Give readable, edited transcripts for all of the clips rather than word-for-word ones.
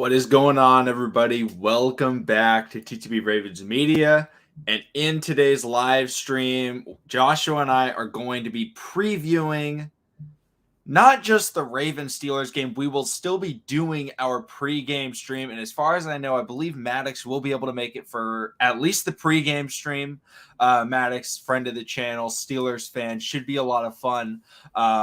What is going on, everybody? Welcome back to TTB Ravens Media. And in today's live stream, Joshua and I are going to be previewing not just the Ravens-Steelers game. We will still be doing our pregame stream. And as far as I know, I believe Maddox will be able to make it for at least the pregame stream. Maddox, friend of the channel, Steelers fan, should be a lot of fun.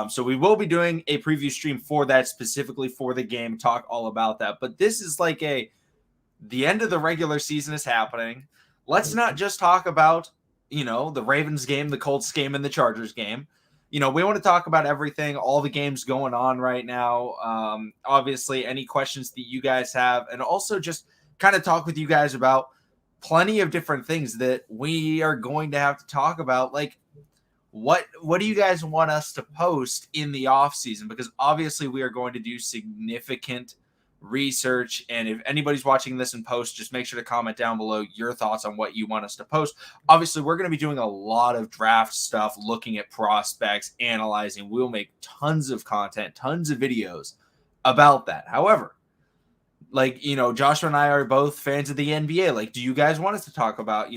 So we will be doing a preview stream for that, specifically for the game, talk all about that. But this is like the end of the regular season is happening. Let's not just talk about, the Ravens game, the Colts game, and the Chargers game. We want to talk about everything, all the games going on right now. Obviously, any questions that you guys have, and also just kind of talk with you guys about plenty of different things that we are going to have to talk about. Like, what do you guys want us to post in the off season? Because obviously we are going to do significant research, and if anybody's watching this in post, just make sure to comment down below your thoughts on what you want us to post. Obviously, we're going to be doing a lot of draft stuff, looking at prospects, analyzing. We'll make tons of content, tons of videos about that. However, Joshua and I are both fans of the NBA. Do you guys want us to talk about,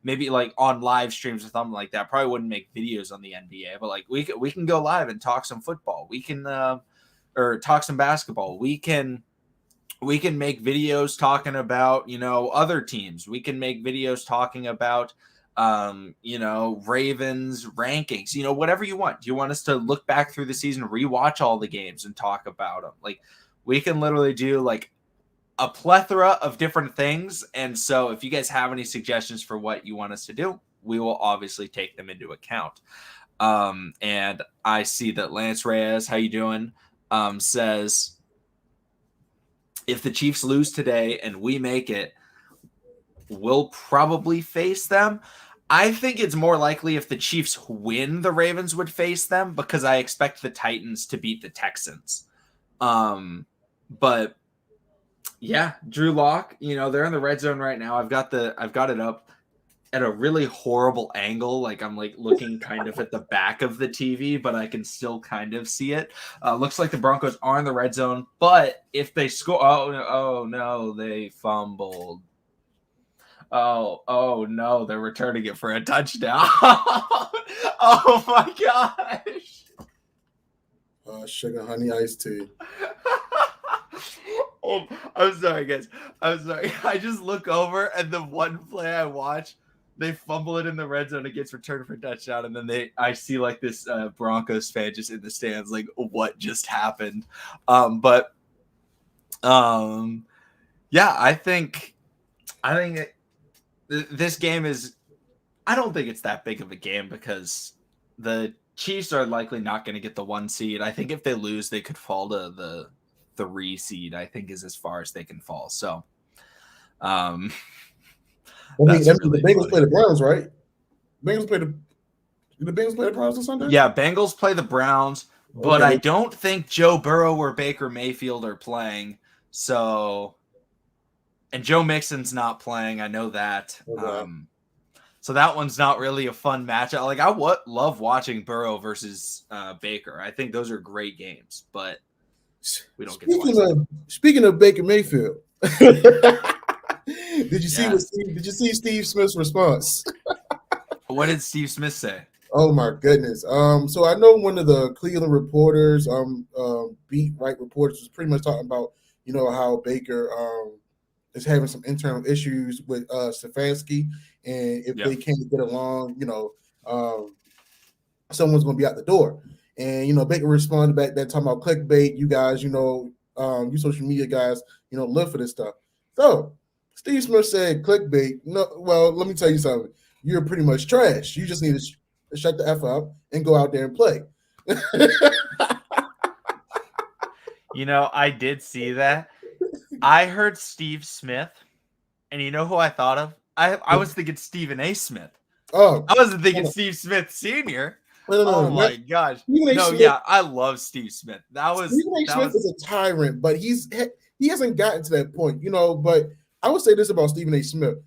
maybe on live streams or something like that? Probably wouldn't make videos on the NBA, but we can go live and talk some football. We can or talk some basketball. We can make videos talking about, other teams. We can make videos talking about, Ravens rankings, whatever you want. Do you want us to look back through the season, rewatch all the games and talk about them? We can literally do a plethora of different things. And so if you guys have any suggestions for what you want us to do, we will obviously take them into account. And I see that Lance Reyes, how you doing? Says, if the Chiefs lose today and we make it, we'll probably face them. I think it's more likely if the Chiefs win, the Ravens would face them, because I expect the Titans to beat the Texans. But yeah, Drew Lock, they're in the red zone right now. I've got it up at a really horrible angle. I'm looking kind of at the back of the TV, but I can still kind of see it. Looks like the Broncos are in the red zone, but if they score, oh no, they fumbled. Oh no, they're returning it for a touchdown. Oh my gosh. Sugar honey iced tea. Oh, I'm sorry, guys. I'm sorry. I just look over, and the one play I watch, they fumble it in the red zone. It gets returned for a touchdown, and then I see this Broncos fan just in the stands, what just happened? Yeah, I think this game is. I don't think it's that big of a game because the Chiefs are likely not going to get the 1 seed. I think if they lose, they could fall to the 3 seed. I think is as far as they can fall. So, the Bengals play the Browns, right? The Bengals play the Browns on Sunday? Yeah, Bengals play the Browns, but okay. I don't think Joe Burrow or Baker Mayfield are playing. So, and Joe Mixon's not playing. I know that. Okay. So that one's not really a fun matchup. I love watching Burrow versus Baker. I think those are great games, but we don't get to watch Speaking of Baker Mayfield. Did you see Steve Smith's response? What did Steve Smith say? Oh my goodness. So I know one of the Cleveland reporters, beat right reporters, was pretty much talking about, how Baker is having some internal issues with Stefanski, and if they can't get along, someone's gonna be out the door. And Baker responded back that talking about clickbait. You guys, you social media guys, live for this stuff. So Steve Smith said clickbait. No, well, let me tell you something. You're pretty much trash. You just need to shut the F up and go out there and play. I did see that. I heard Steve Smith, and you know who I thought of? I was thinking Stephen A. Smith. Oh, I wasn't thinking Steve Smith Sr. No, my gosh. I love Steve Smith. Stephen A. Smith is a tyrant, but he hasn't gotten to that point, But I would say this about Stephen A. Smith.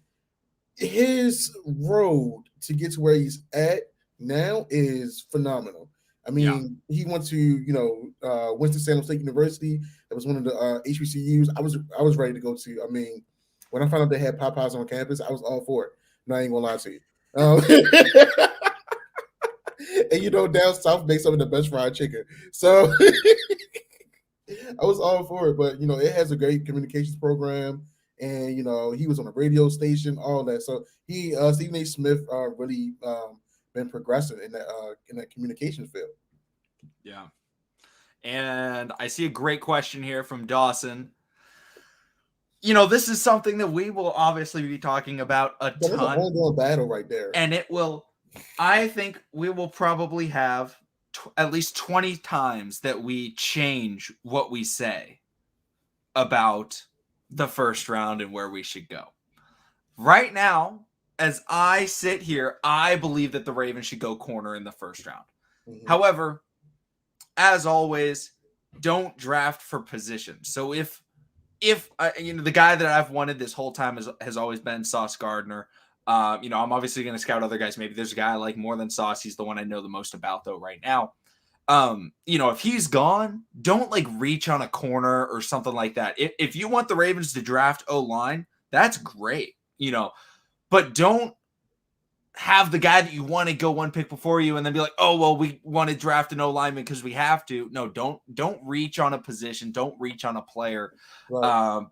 His road to get to where he's at now is phenomenal. I Yeah. mean, he went to Winston-Salem State University. That was one of the HBCUs I was ready to go to. I mean, when I found out they had Popeyes on campus, I was all for it. No, I ain't gonna lie to you. And down south makes some of the best fried chicken. So I was all for it. But it has a great communications program, and he was on a radio station, all that. So Stephen A. Smith really been progressive in that communications field. Yeah. And I see a great question here from Dawson. This is something that we will obviously be talking about a But it's an ton. ongoing battle right there. And I think we will probably have at least 20 times that we change what we say about the first round and where we should go. Right now, as I sit here, I believe that the Ravens should go corner in the first round. Mm-hmm. However, as always, don't draft for position. So if the guy that I've wanted this whole time has always been Sauce Gardner. I'm obviously going to scout other guys. Maybe there's a guy I like more than Sauce. He's the one I know the most about though right now. If he's gone, don't reach on a corner or something like that. If you want the Ravens to draft O-line, that's great, but don't have the guy that you want to go one pick before you and then be like, oh, well, we want to draft an O-lineman because we have to. No, don't reach on a position. Don't reach on a player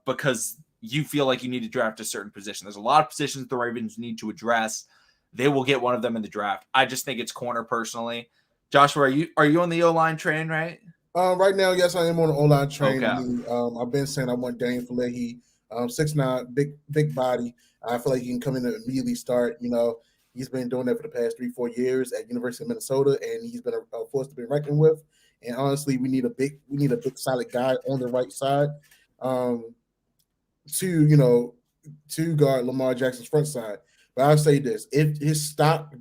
because you feel like you need to draft a certain position. There's a lot of positions the Ravens need to address. They will get one of them in the draft. I just think it's corner personally. Joshua, are you on the O-line train, right? Right now, yes, I am on the O-line train. Okay. I mean, I've been saying I want Dane Falehi, 6'9", big body. I feel like he can come in and immediately start. He's been doing that for the past 3-4 years at University of Minnesota, and he's been a force to be reckoned with. And honestly, we need a big solid guy on the right side to guard Lamar Jackson's front side. But I'll say this: if his stock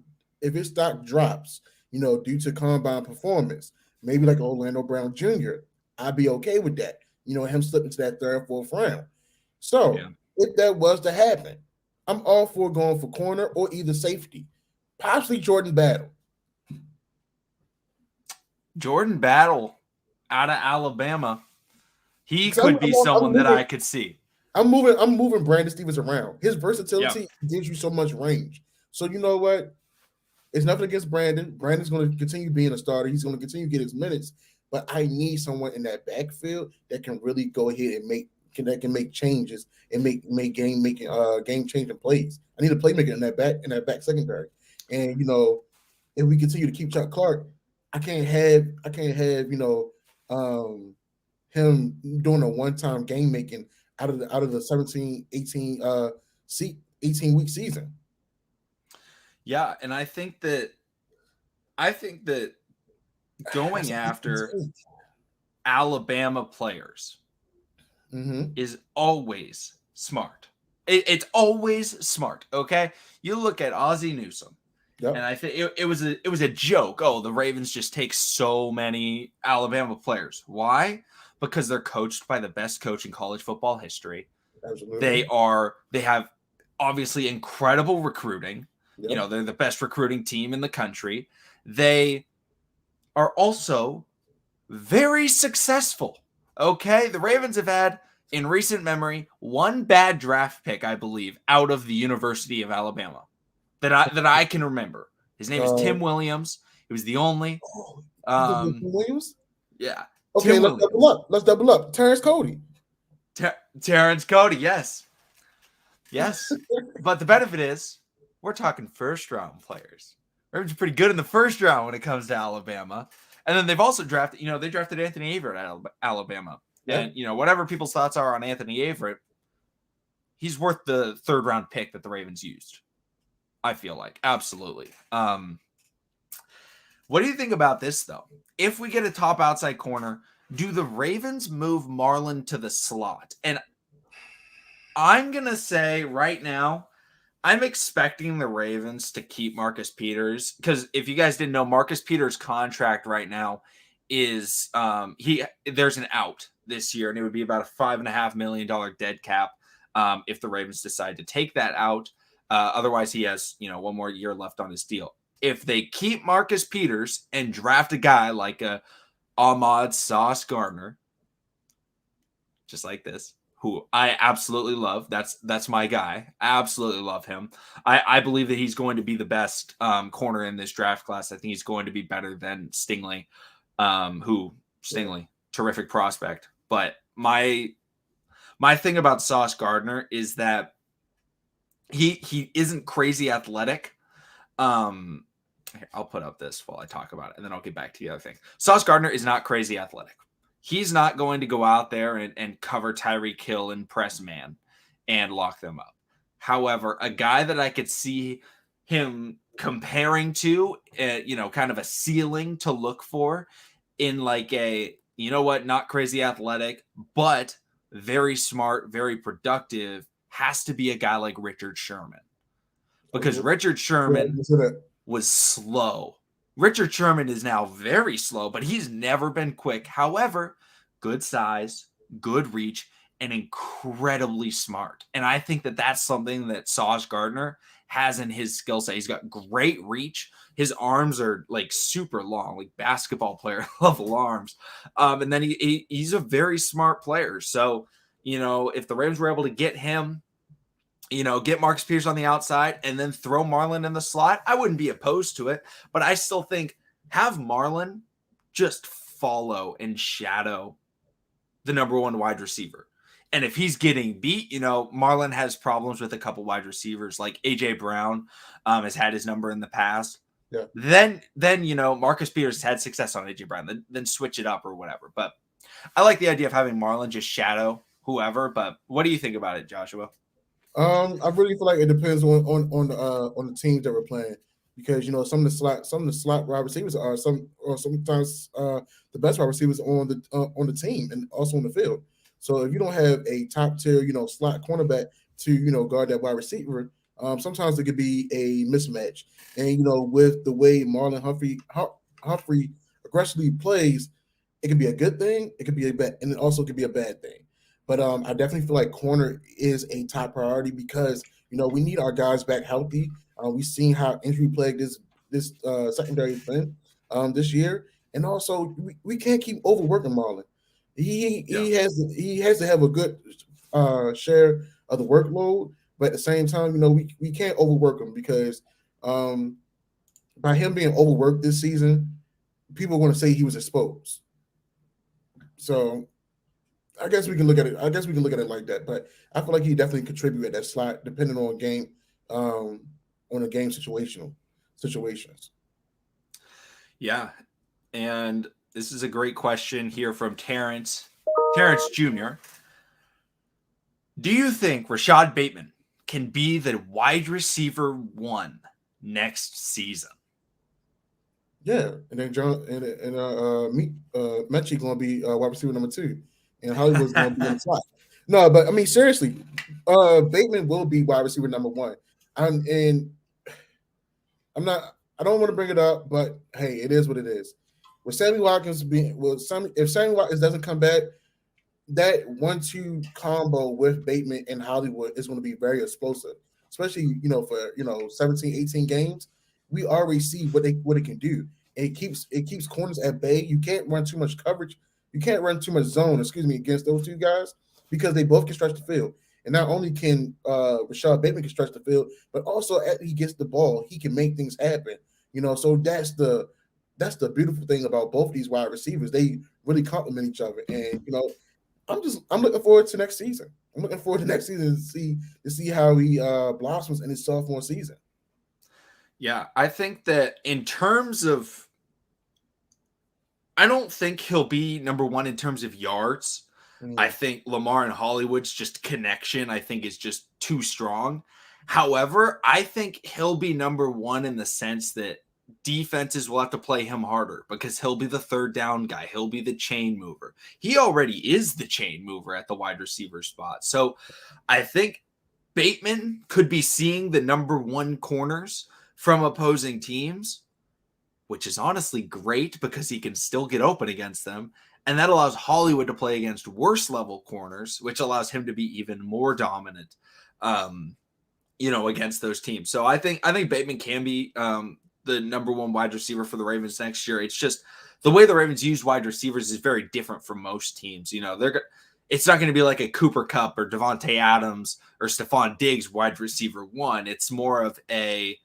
drops, due to combine performance, maybe like Orlando Brown Jr., I'd be okay with that. Him slipping to that third, fourth round. So if that was to happen, I'm all for going for corner or either safety, possibly Jordan Battle. Jordan Battle out of Alabama. He could be someone that I could see. I'm moving Brandon Stevens around. His versatility gives you so much range. So you know what? It's nothing against Brandon. Brandon's going to continue being a starter. He's going to continue to get his minutes. But I need someone in that backfield that can really go ahead and make changes and make game changing plays. I need a playmaker in that back secondary. And if we continue to keep Chuck Clark, I can't have him doing a one-time game making out of the 17, 18 week season. Yeah, and I think that going after Alabama players is always smart. It's always smart. Okay, you look at Ozzie Newsome, and I think it was a joke. Oh, the Ravens just take so many Alabama players. Why? Because they're coached by the best coach in college football history. Absolutely. They have obviously incredible recruiting. Yep. They're the best recruiting team in the country. They are also very successful. Okay, the Ravens have had, in recent memory, one bad draft pick, I believe, out of the University of Alabama that I can remember. His name is Tim Williams. He was the only. Tim Williams? Yeah. Okay, let's double up. Terrence Cody. Terrence Cody, yes. Yes. But the benefit is we're talking first round players. Ravens are pretty good in the first round when it comes to Alabama. And then they've also drafted, they drafted Anthony Averett at Alabama. Yeah. And, whatever people's thoughts are on Anthony Averett, he's worth the third round pick that the Ravens used. I feel like. Absolutely. What do you think about this, though? If we get a top outside corner, do the Ravens move Marlon to the slot? And I'm going to say right now, I'm expecting the Ravens to keep Marcus Peters because if you guys didn't know, Marcus Peters' contract right now is there's an out this year, and it would be about a $5.5 million dead cap if the Ravens decide to take that out. Otherwise, he has one more year left on his deal. if they keep Marcus Peters and draft a guy like a Ahmad Sauce Gardner, just like this, who I absolutely love. That's my guy. I absolutely love him. I believe that he's going to be the best corner in this draft class. I think he's going to be better than Stingley, terrific prospect. But my thing about Sauce Gardner is that he isn't crazy athletic. Here, I'll put up this while I talk about it, and then I'll get back to the other thing. Sauce Gardner is not crazy athletic. He's not going to go out there and cover Tyreek Hill and press man and lock them up. However, a guy that I could see him comparing to, kind of a ceiling to look for in like a, not crazy athletic, but very smart, very productive, has to be a guy like Richard Sherman. Because Richard Sherman was slow. Richard Sherman is now very slow, but he's never been quick. However, good size, good reach, and incredibly smart. And I think that that's something that Sauce Gardner has in his skill set. He's got great reach. His arms are like super long, like basketball player level arms. And then he's a very smart player. So, if the Ravens were able to get him, get Marcus Peters on the outside and then throw Marlon in the slot, I wouldn't be opposed to it. But I still think have Marlon just follow and shadow the number one wide receiver. And if he's getting beat, Marlon has problems with a couple wide receivers, like A.J. Brown has had his number in the past. Yeah. Then Marcus Peters had success on A.J. Brown, then switch it up or whatever. But I like the idea of having Marlon just shadow whoever. But what do you think about it, Joshua? I really feel like it depends on the teams that we're playing, because some of the slot wide receivers are sometimes the best wide receivers on the team and also on the field. So if you don't have a top tier slot cornerback to guard that wide receiver, sometimes it could be a mismatch. And with the way Marlon Humphrey aggressively plays, it could be a good thing, it could be a bad, and it also could be a bad thing. But I definitely feel like corner is a top priority because we need our guys back healthy. We've seen how injury plagued this secondary has been this year, and also we can't keep overworking Marlon. He has to have a good share of the workload, but at the same time, we can't overwork him because by him being overworked this season, people are going to say he was exposed. So I guess we can look at it. Like that, but I feel like he definitely contribute at that slot, depending on the game situations. Yeah, and this is a great question here from Terrence Jr. Do you think Rashad Bateman can be the wide receiver 1 next season? Yeah, and then John and Mechie going to be wide receiver number 2. And Hollywood's going to be in the slot. No, but I mean seriously, Bateman will be wide receiver number 1. I don't want to bring it up, but hey, it is what it is. With Sammy Watkins if Sammy Watkins doesn't come back, that 1-2 combo with Bateman and Hollywood is going to be very explosive, especially for 17, 18 games. We already see what it can do. It keeps corners at bay. You can't run too much coverage. You can't run too much zone, against those two guys because they both can stretch the field. And not only can Rashad Bateman can stretch the field, but also after he gets the ball, he can make things happen. So that's the beautiful thing about both of these wide receivers. They really complement each other. And I'm looking forward to next season. I'm looking forward to next season to see how he blossoms in his sophomore season. Yeah, I think that in terms of, I don't think he'll be number 1 in terms of yards. I think Lamar and Hollywood's just connection, I think, is just too strong. However, I think he'll be number 1 in the sense that defenses will have to play him harder because he'll be the third down guy. He'll be the chain mover. He already is the chain mover at the wide receiver spot. So I think Bateman could be seeing the number 1 corners from opposing teams, which is honestly great because he can still get open against them. And that allows Hollywood to play against worse level corners, which allows him to be even more dominant, against those teams. So I think Bateman can be the number one wide receiver for the Ravens next year. It's just the way the Ravens use wide receivers is very different from most teams. It's not going to be like a Cooper Kupp or Devontae Adams or Stephon Diggs wide receiver one. It's more of a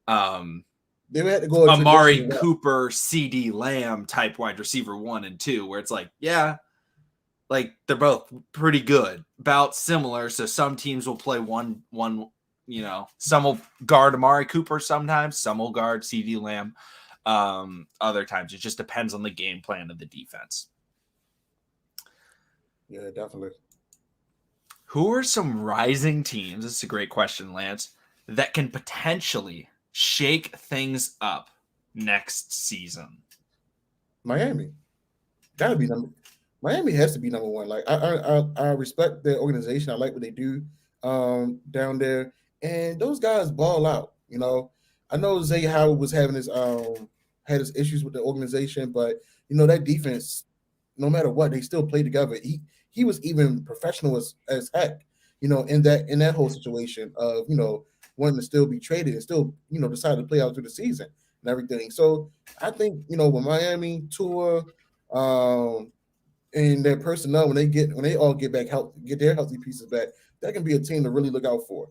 they had to go Amari Cooper, CD Lamb type wide receiver 1 and 2, where it's like, yeah, like they're both pretty good, about similar. So some teams will play one, some will guard Amari Cooper sometimes, some will guard CD Lamb. Other times it just depends on the game plan of the defense. Yeah, definitely. Who are some rising teams? This is a great question, Lance, that can potentially shake things up next season? Miami. Gotta be Miami has to be number one. Like I respect their organization. I like what they do down there. And those guys ball out. I know Zay Howard was having had his issues with the organization, but that defense, no matter what, they still play together. He was even professional as heck, in that whole situation of wanting to still be traded and still decide to play out through the season and everything. So I think with Miami, Tua, and their personnel, when they all get back get their healthy pieces back, that can be a team to really look out for.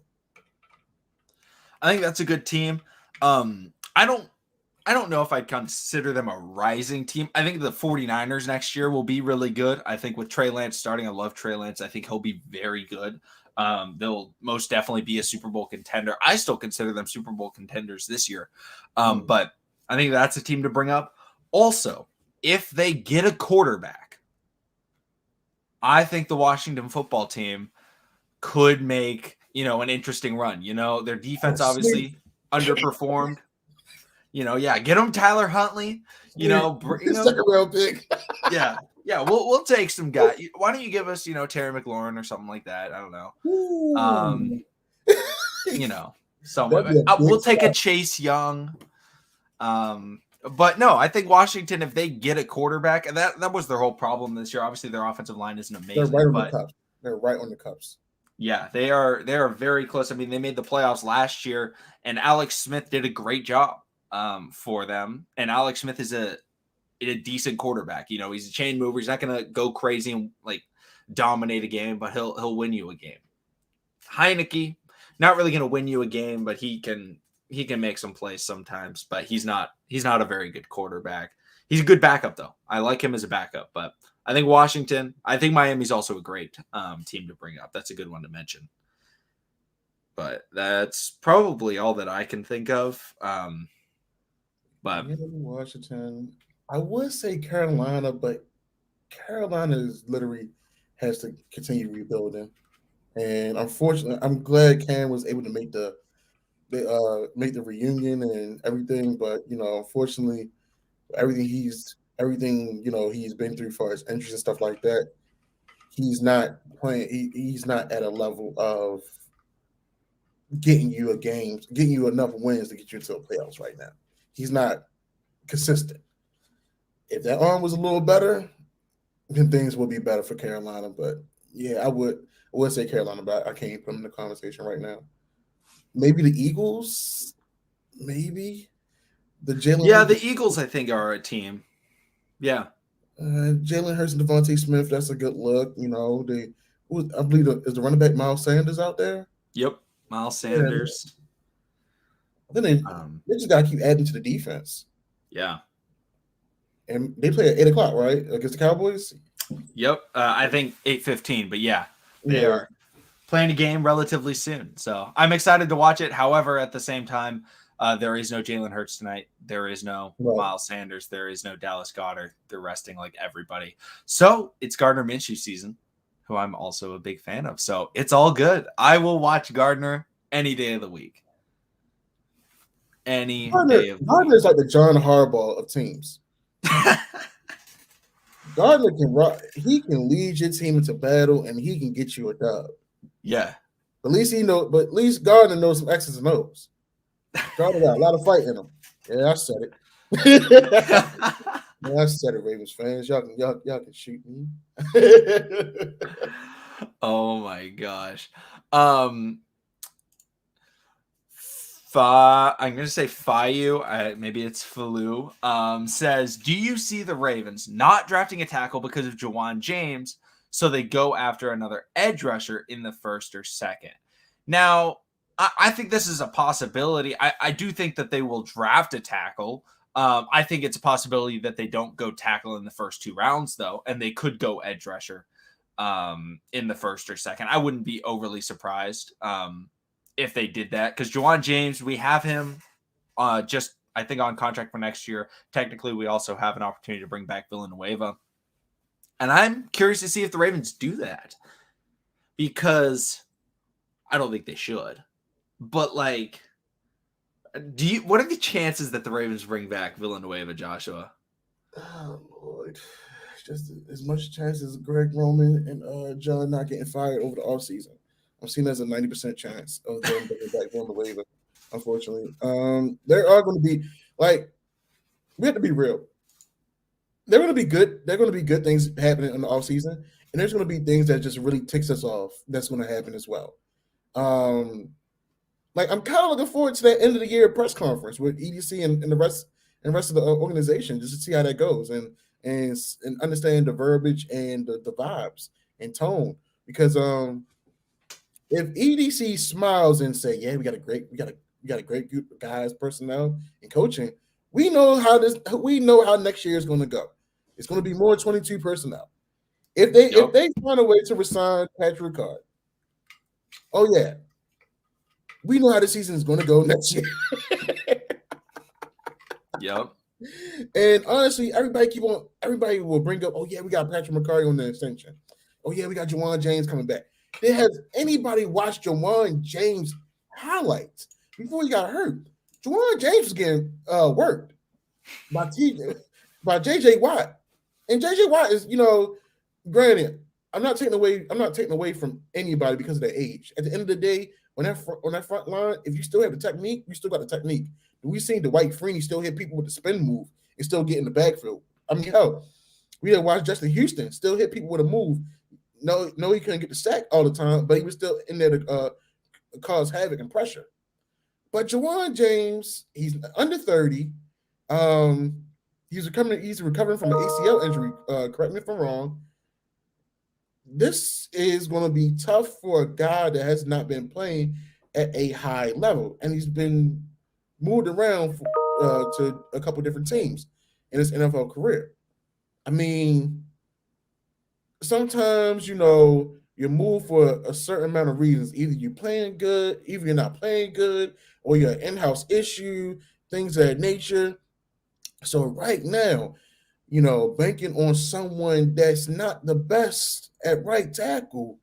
I think that's a good team. I don't know if I'd consider them a rising team. I think the 49ers next year will be really good. I think with Trey Lance starting, I love Trey Lance. I think he'll be very good. They'll most definitely be a Super Bowl contender. I still consider them Super Bowl contenders this year. But I think that's a team to bring up. Also, if they get a quarterback, I think the Washington football team could make, an interesting run. Their defense obviously underperformed. Get them Tyler Huntley. Bring them. Second round pick. Yeah. We'll take some guy. Why don't you give us, Terry McLaurin or something like that? I don't know. Someone. We'll take a Chase Young. But no, I think Washington, if they get a quarterback, and that was their whole problem this year. Obviously, their offensive line isn't amazing. They're right on the cups. Yeah, they are very close. I mean, they made the playoffs last year, and Alex Smith did a great job for them. And Alex Smith is a decent quarterback. He's a chain mover. He's not going to go crazy and like dominate a game, but he'll win you a game. Heineke, not really going to win you a game, but he can make some plays sometimes. But he's not a very good quarterback. He's a good backup though. I like him as a backup, but I think Washington. I think Miami's also a great team to bring up. That's a good one to mention. But that's probably all that I can think of. But Washington, I would say Carolina, but Carolina literally has to continue rebuilding. And unfortunately, I'm glad Cam was able to make the reunion and everything. But unfortunately, everything he's been through for his injuries and stuff like that, he's not playing. He's not at a level of getting you enough wins to get you into the playoffs right now. He's not consistent. If that arm was a little better, then things would be better for Carolina. But yeah, I would say Carolina, but I can't put them in the conversation right now. Maybe the Eagles. Maybe the Jalen. Yeah, the Eagles, I think, are a team. Yeah. Jalen Hurts and Devontae Smith, that's a good look. I believe is the running back Miles Sanders out there? Yep, Miles Sanders. Yeah. Then they just got to keep adding to the defense. Yeah. And they play at 8 o'clock, right? Against the Cowboys? Yep. I think 8:15, but yeah, they are playing a game relatively soon. So I'm excited to watch it. However, at the same time, there is no Jalen Hurts tonight. There is no Miles Sanders. There is no Dallas Goedert. They're resting like everybody. So it's Gardner Minshew season, who I'm also a big fan of. So it's all good. I will watch Gardner any day of the week. Gardner's like the John Harbaugh of teams. Gardner can lead your team into battle and he can get you a dub. Yeah. At least Gardner knows some X's and O's. Gardner got a lot of fight in him. Yeah, I said it. I said it, Ravens fans. Y'all can shoot me. Oh my gosh. I'm going to say Fayu, maybe it's Falu, says, do you see the Ravens not drafting a tackle because of Jawan James, so they go after another edge rusher in the first or second? Now, I think this is a possibility. I do think that they will draft a tackle. I think it's a possibility that they don't go tackle in the first 2 rounds, though, and they could go edge rusher in the first or second. I wouldn't be overly surprised. If they did that, because Jawan James, we have him just, I think, on contract for next year. Technically, we also have an opportunity to bring back Villanueva. And I'm curious to see if the Ravens do that, because I don't think they should. But, like, what are the chances that the Ravens bring back Villanueva, Joshua? Oh, Lord. Just as much chance as Greg Roman and John not getting fired over the offseason. I'm seeing there's a 90% chance of them bringing back Villanueva, unfortunately. There are going to be, like, we have to be real. They're going to be good. They're going to be good things happening in the offseason. And there's going to be things that just really ticks us off that's going to happen as well. Like, I'm kind of looking forward to that end of the year press conference with EDC and the rest of the organization, just to see how that goes and understand the verbiage and the vibes and tone. Because if EDC smiles and say, "Yeah, we got a great group of guys, personnel, and coaching," we know how next year is going to go. It's going to be more 22 personnel. If they find a way to resign Patrick Ricard, oh yeah, we know how the season is going to go next year. Yep. And honestly, everybody will bring up, oh yeah, we got Patrick McCarty on the extension. Oh yeah, we got Jawan James coming back. Has anybody watched Jawan James highlights before he got hurt? Jawan James was getting worked by JJ Watt. And JJ Watt is, granted, I'm not taking away from anybody because of their age. At the end of the day, on that front line, if you still have the technique, you still got the technique. We seen Dwight Freeney still hit people with the spin move and still get in the backfield. I mean, hell, we had watched Justin Houston still hit people with a move. No, he couldn't get the sack all the time, but he was still in there to cause havoc and pressure. But Jawan James, he's under 30. He's recovering from an ACL injury. Correct me if I'm wrong. This is going to be tough for a guy that has not been playing at a high level, and he's been moved around to a couple different teams in his NFL career. I mean, sometimes, you move for a certain amount of reasons. Either you're playing good, either you're not playing good, or you're an in-house issue, things of that nature. So right now, banking on someone that's not the best at right tackle,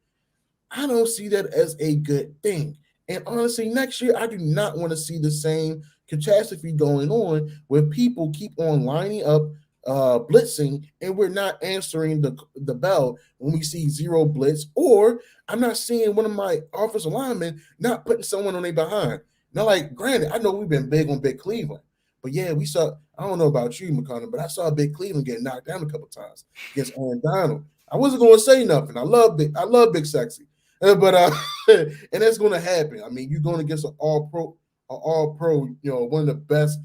I don't see that as a good thing. And honestly, next year, I do not want to see the same catastrophe going on where people keep on lining up, blitzing, and we're not answering the bell when we see zero blitz, or I'm not seeing one of my offensive linemen not putting someone on their behind. Now, like, granted, I know we've been big on Big Cleveland, but yeah, we saw, I don't know about you, McConnell, but I saw Big Cleveland get knocked down a couple times against Aaron Donald. I wasn't going to say nothing. I love Big Sexy. But and that's going to happen. I mean, you're going against an all pro, one of the best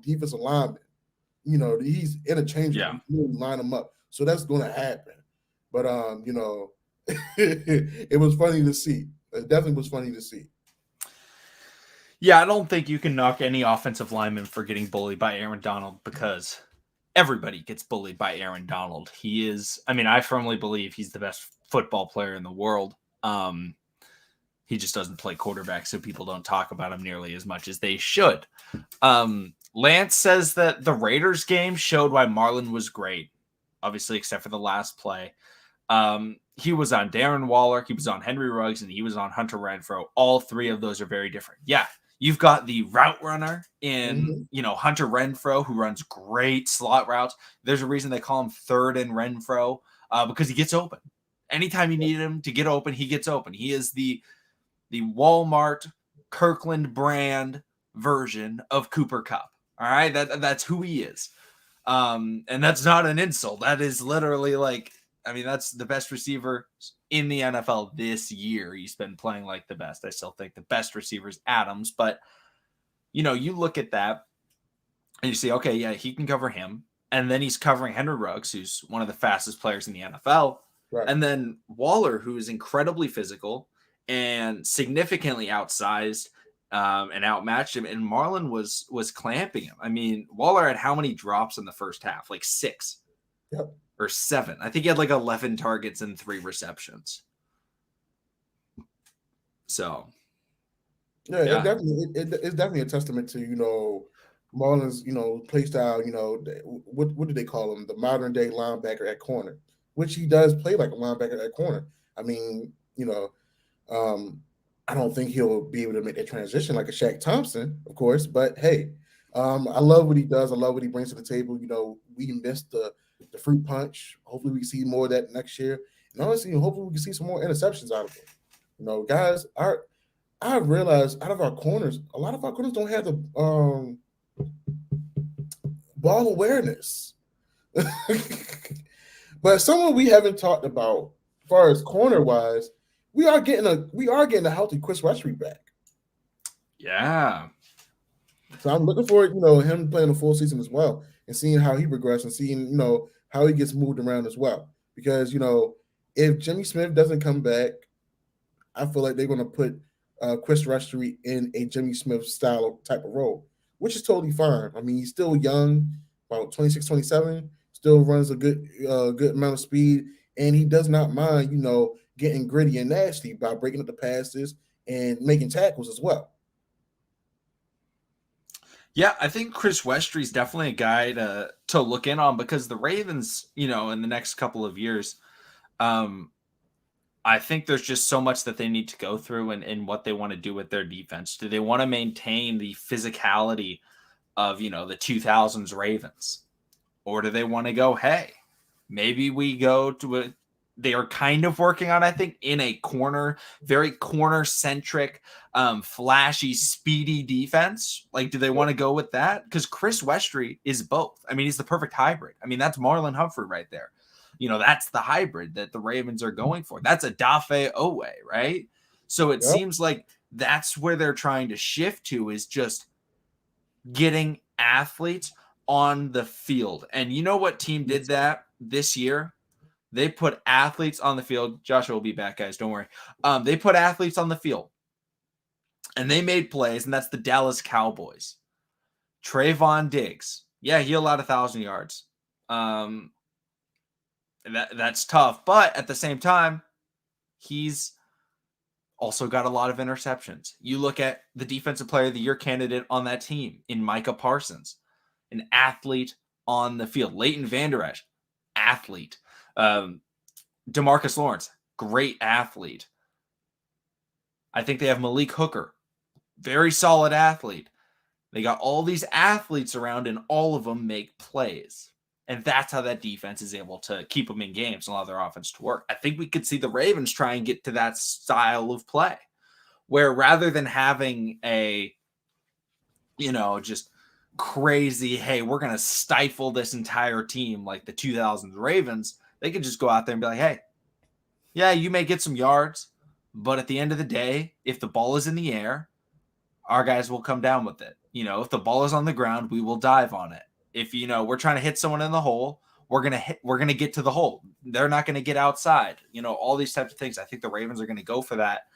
defensive linemen. He's interchangeable. Yeah. You really line him up, so that's going to happen. But it was funny to see. It definitely was funny to see. Yeah, I don't think you can knock any offensive lineman for getting bullied by Aaron Donald, because everybody gets bullied by Aaron Donald. He is, I firmly believe he's the best football player in the world. He just doesn't play quarterback, so people don't talk about him nearly as much as they should. Lance says that the Raiders game showed why Marlon was great, obviously, except for the last play. He was on Darren Waller, he was on Henry Ruggs, and he was on Hunter Renfrow. All three of those are very different. Yeah, you've got the route runner in, Hunter Renfrow, who runs great slot routes. There's a reason they call him third in Renfrow, because he gets open. Anytime you need him to get open, he gets open. He is the Walmart Kirkland brand version of Cooper Kupp. All right, that's who he is. And that's not an insult. That is literally that's the best receiver in the NFL this year. He's been playing like the best. I still think the best receiver is Adams, but you look at that and you see, okay, yeah, he can cover him. And then he's covering Henry Ruggs, who's one of the fastest players in the NFL. Right. And then Waller, who is incredibly physical and significantly outsized and outmatched him. And Marlon was clamping him. I mean, Waller had how many drops in the first half? Like 6 Yep. or 7. I think he had like 11 targets and 3 receptions. So, yeah, it's definitely a testament to Marlon's play style. What do they call him? The modern day linebacker at corner, which he does play like a linebacker at corner. I mean, um, I don't think he'll be able to make that transition like a Shaq Thompson, of course. But hey, I love what he does. I love what he brings to the table. We missed the fruit punch. Hopefully, we see more of that next year. And honestly, hopefully, we can see some more interceptions out of him. Guys, I've realized out of our corners, a lot of our corners don't have the ball awareness. But someone we haven't talked about, as far as corner wise, we are getting a healthy Chris Westry back. yeah. So I'm looking forward, him playing a full season as well and seeing how he progresses and seeing, how he gets moved around as well. Because, if Jimmy Smith doesn't come back, I feel like they're going to put Chris Westry in a Jimmy Smith style type of role, which is totally fine. I mean, he's still young, about 26, 27, still runs a good amount of speed, and he does not mind, getting gritty and nasty by breaking up the passes and making tackles as well. Yeah, I think Chris Westry is definitely a guy to look in on because the Ravens, in the next couple of years, I think there's just so much that they need to go through and what they want to do with their defense. Do they want to maintain the physicality of, the 2000s Ravens? Or do they want to go, hey, maybe we go to they are kind of working on, I think, in a very corner-centric, flashy, speedy defense. Like, do they want to go with that? Because Chris Westry is both. I mean, he's the perfect hybrid. I mean, that's Marlon Humphrey right there. That's the hybrid that the Ravens are going for. That's a Dafe Owe, right? So it seems like that's where they're trying to shift to is just getting athletes on the field. And you know what team did that this year? They put athletes on the field. Joshua will be back, guys. Don't worry. They put athletes on the field. And they made plays, and that's the Dallas Cowboys. Trayvon Diggs. Yeah, he allowed 1,000 yards. That's tough. But at the same time, he's also got a lot of interceptions. You look at the Defensive Player of the Year candidate on that team in Micah Parsons, an athlete on the field. Leighton Vander Esch, athlete. DeMarcus Lawrence, great athlete. I think they have Malik Hooker, very solid athlete. They got all these athletes around, and all of them make plays. And that's how that defense is able to keep them in games and allow their offense to work. I think we could see the Ravens try and get to that style of play, where rather than having a, just crazy, hey, we're going to stifle this entire team like the 2000s Ravens, they could just go out there and be like, hey, yeah, you may get some yards, but at the end of the day, if the ball is in the air, our guys will come down with it. If the ball is on the ground, we will dive on it. If, we're trying to hit someone in the hole, we're going to get to the hole. They're not going to get outside, all these types of things. I think the Ravens are going to go for that.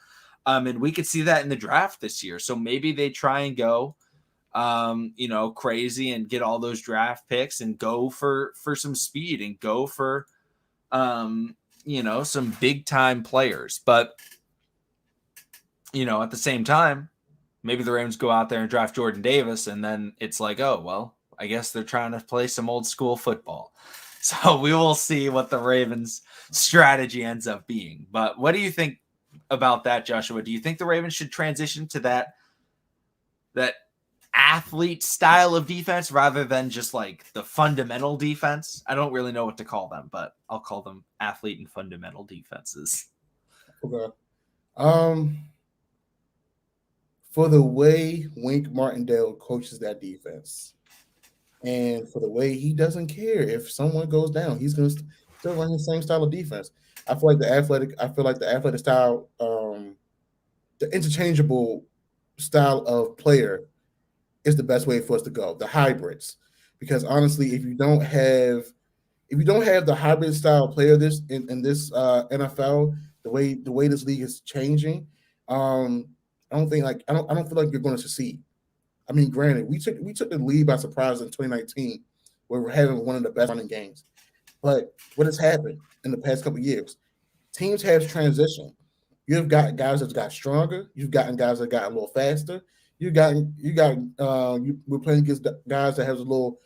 And we could see that in the draft this year. So maybe they try and go, crazy and get all those draft picks and go for some speed and go for, some big time players. But, at the same time, maybe the Ravens go out there and draft Jordan Davis, and then it's like, oh, well, I guess they're trying to play some old school football. So we will see what the Ravens' strategy ends up being. But what do you think about that, Joshua? Do you think the Ravens should transition to that athlete style of defense rather than just like the fundamental defense? I don't really know what to call them, but I'll call them athlete and fundamental defenses. Okay. For the way Wink Martindale coaches that defense, and for the way he doesn't care if someone goes down, he's going to still run the same style of defense. I feel like the athletic style, the interchangeable style of player is the best way for us to go. The hybrids, because honestly, if you don't have the hybrid style player this in this NFL, the way this league is changing, I don't feel like you're going to succeed. I mean, granted, we took the lead by surprise in 2019, where we're having one of the best running games. But what has happened in the past couple of years? Teams have transitioned. You've got guys that got stronger. You've gotten guys that got a little faster. We're playing against guys that has a little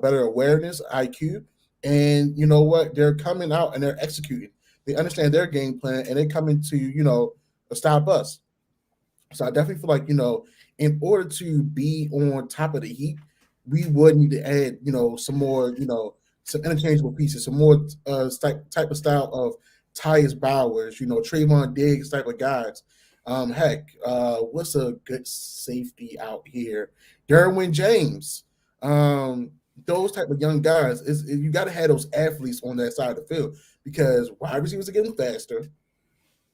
better awareness, IQ, and you know what? They're coming out and they're executing. They understand their game plan and they're coming to stop us. So I definitely feel like, in order to be on top of the heap, we would need to add, some more, some interchangeable pieces, some more type of style of Tyus Bowers, Trayvon Diggs type of guys. What's a good safety out here? Derwin James. Those type of young guys, you got to have those athletes on that side of the field because wide receivers are getting faster.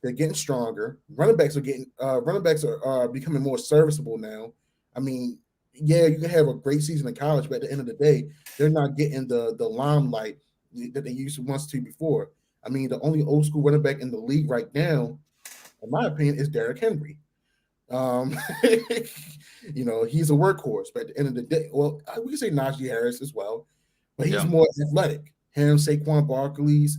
They're getting stronger. Running backs are becoming more serviceable now. I mean, yeah, you can have a great season in college, but at the end of the day, they're not getting the limelight that they used to once to before. I mean, the only old school running back in the league right now, in my opinion, is Derrick Henry. Um, he's a workhorse, but at the end of the day, well, we can say Najee Harris as well, but he's Yeah. more athletic. Him, Saquon Barkley's,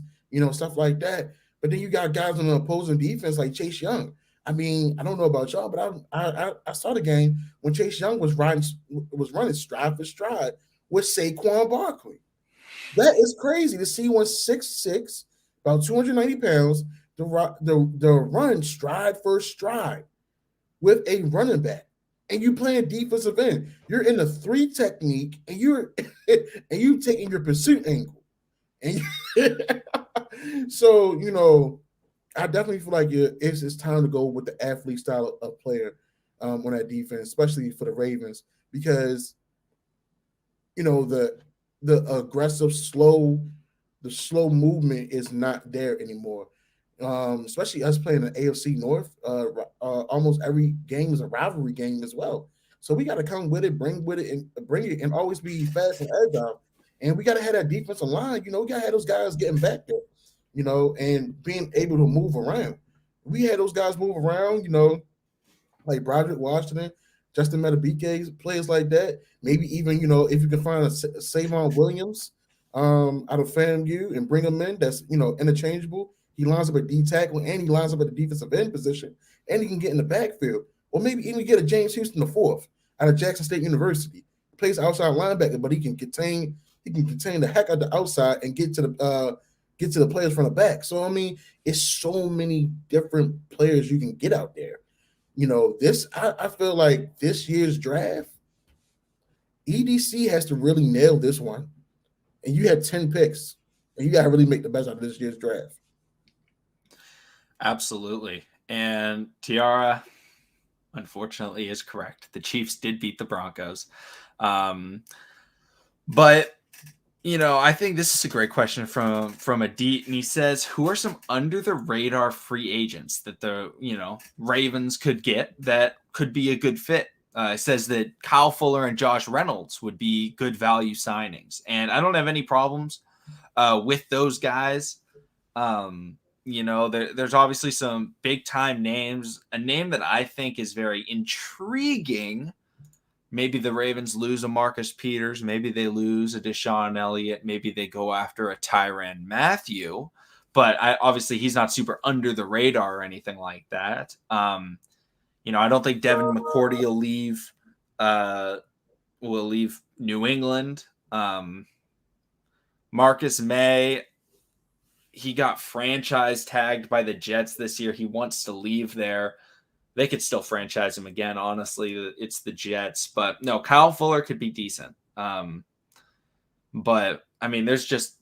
stuff like that. But then you got guys on the opposing defense like Chase Young. I mean, I don't know about y'all, but I saw the game when Chase Young was running stride for stride with Saquon Barkley. That is crazy to see 166, about 290 pounds, the run stride for stride with a running back. And you playing defensive end. You're in the three technique and you're and you taking your pursuit angle. And so, I definitely feel like it's time to go with the athlete style of player on that defense, especially for the Ravens, because the aggressive, the slow movement is not there anymore. Especially us playing the AFC North. Almost every game is a rivalry game as well. So we got to come with it, bring it, and always be fast and agile. And we got to have that defensive line. We got to have those guys getting back there, and being able to move around. We had those guys move around, like Broderick Washington, Justin Metabike, players like that. Maybe even, if you can find a Savon Williams out of FAMU and bring him in, that's, interchangeable. He lines up at D tackle and he lines up at the defensive end position, and he can get in the backfield. Or maybe even get a James Houston the fourth out of Jackson State University. He plays outside linebacker, but he can contain the heck out the outside and get to the players from the back. So I mean, it's so many different players you can get out there. I feel like this year's draft, EDC has to really nail this one. And you had 10 picks, and you got to really make the best out of this year's draft. Absolutely. And Tiara, unfortunately, is correct. The Chiefs did beat the Broncos. But I think this is a great question from a D, and he says, who are some under the radar free agents that the Ravens could get that could be a good fit? It says that Kyle Fuller and Josh Reynolds would be good value signings, and I don't have any problems with those guys. There's obviously some big time names. A name that I think is very intriguing. Maybe the Ravens lose a Marcus Peters. Maybe they lose a Deshaun Elliott. Maybe they go after a Tyrann Mathieu. But obviously he's not super under the radar or anything like that. I don't think Devin McCourty will leave New England. Marcus May, he got franchise tagged by the Jets this year. He wants to leave there. They could still franchise him again. Honestly, it's the Jets, but no, Kyle Fuller could be decent. But I mean, there's just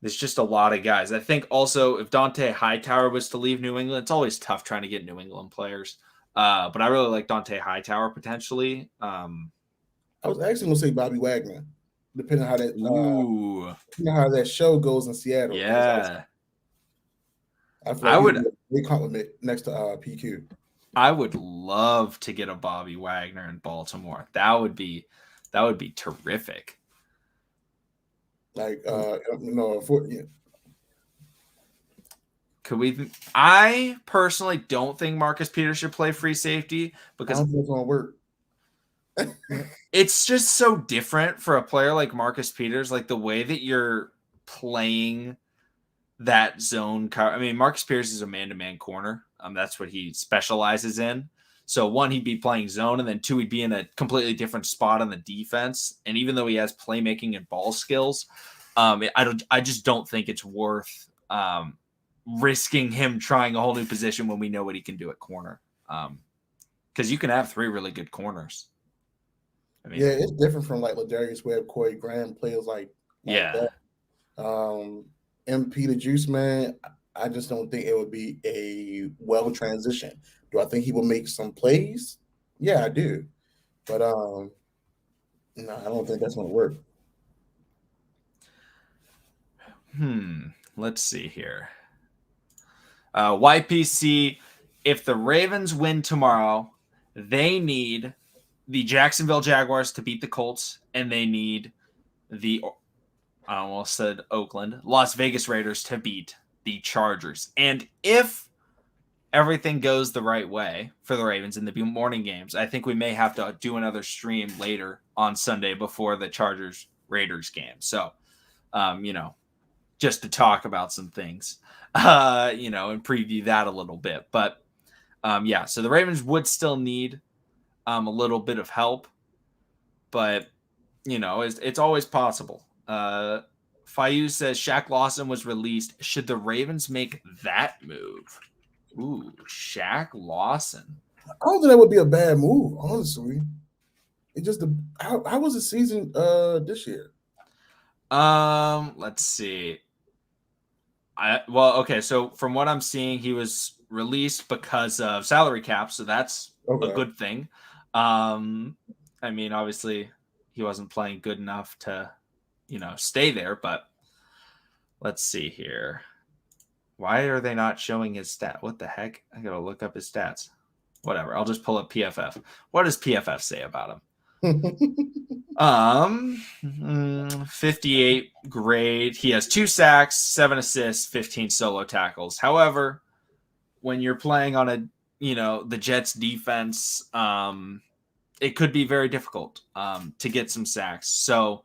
a lot of guys. I think also if Dante Hightower was to leave New England, it's always tough trying to get New England players. But I really like Dante Hightower potentially. I was actually going to say Bobby Wagner, depending on how that show goes in Seattle. Yeah. I feel like I would a compliment next to PQ. I would love to get a Bobby Wagner in Baltimore. That would be terrific. Like, for Could we? I personally don't think Marcus Peters should play free safety I because don't think it's gonna work. it's just so different for a player like Marcus Peters. Like the way that you're playing that zone. I mean, Marcus Peters is a man-to-man corner. That's what he specializes in. So one, he'd be playing zone, and then two, he'd be in a completely different spot on the defense. And even though he has playmaking and ball skills, I just don't think it's worth risking him trying a whole new position when we know what he can do at corner. Because you can have three really good corners. I mean, Yeah, it's different from like Ladarius Webb, Corey Graham, players like yeah. that. MP the Juice Man, I just don't think it would be a well transition. Do I think he will make some plays? Yeah, I do. But no, I don't think that's gonna work. Let's see here. YPC, if the Ravens win tomorrow, they need the Jacksonville Jaguars to beat the Colts, and they need I almost said Oakland, Las Vegas Raiders to beat the Chargers. And if everything goes the right way for the Ravens in the morning games, I think we may have to do another stream later on Sunday before the Chargers Raiders game. So, just to talk about some things, and preview that a little bit. But so the Ravens would still need a little bit of help, but it's always possible. Fayu says Shaq Lawson was released. Should the Ravens make that move? Ooh, Shaq Lawson. I don't think that would be a bad move, honestly. It just how was the season this year? Let's see. Okay, so from what I'm seeing, he was released because of salary cap, so that's a good thing. I mean, obviously he wasn't playing good enough to, stay there, but let's see here. Why are they not showing his stat? What the heck? I gotta look up his stats. Whatever. I'll just pull up PFF. What does PFF say about him? 58 grade. He has 2 sacks, 7 assists, 15 solo tackles. However, when you're playing on the Jets defense, it could be very difficult to get some sacks. So,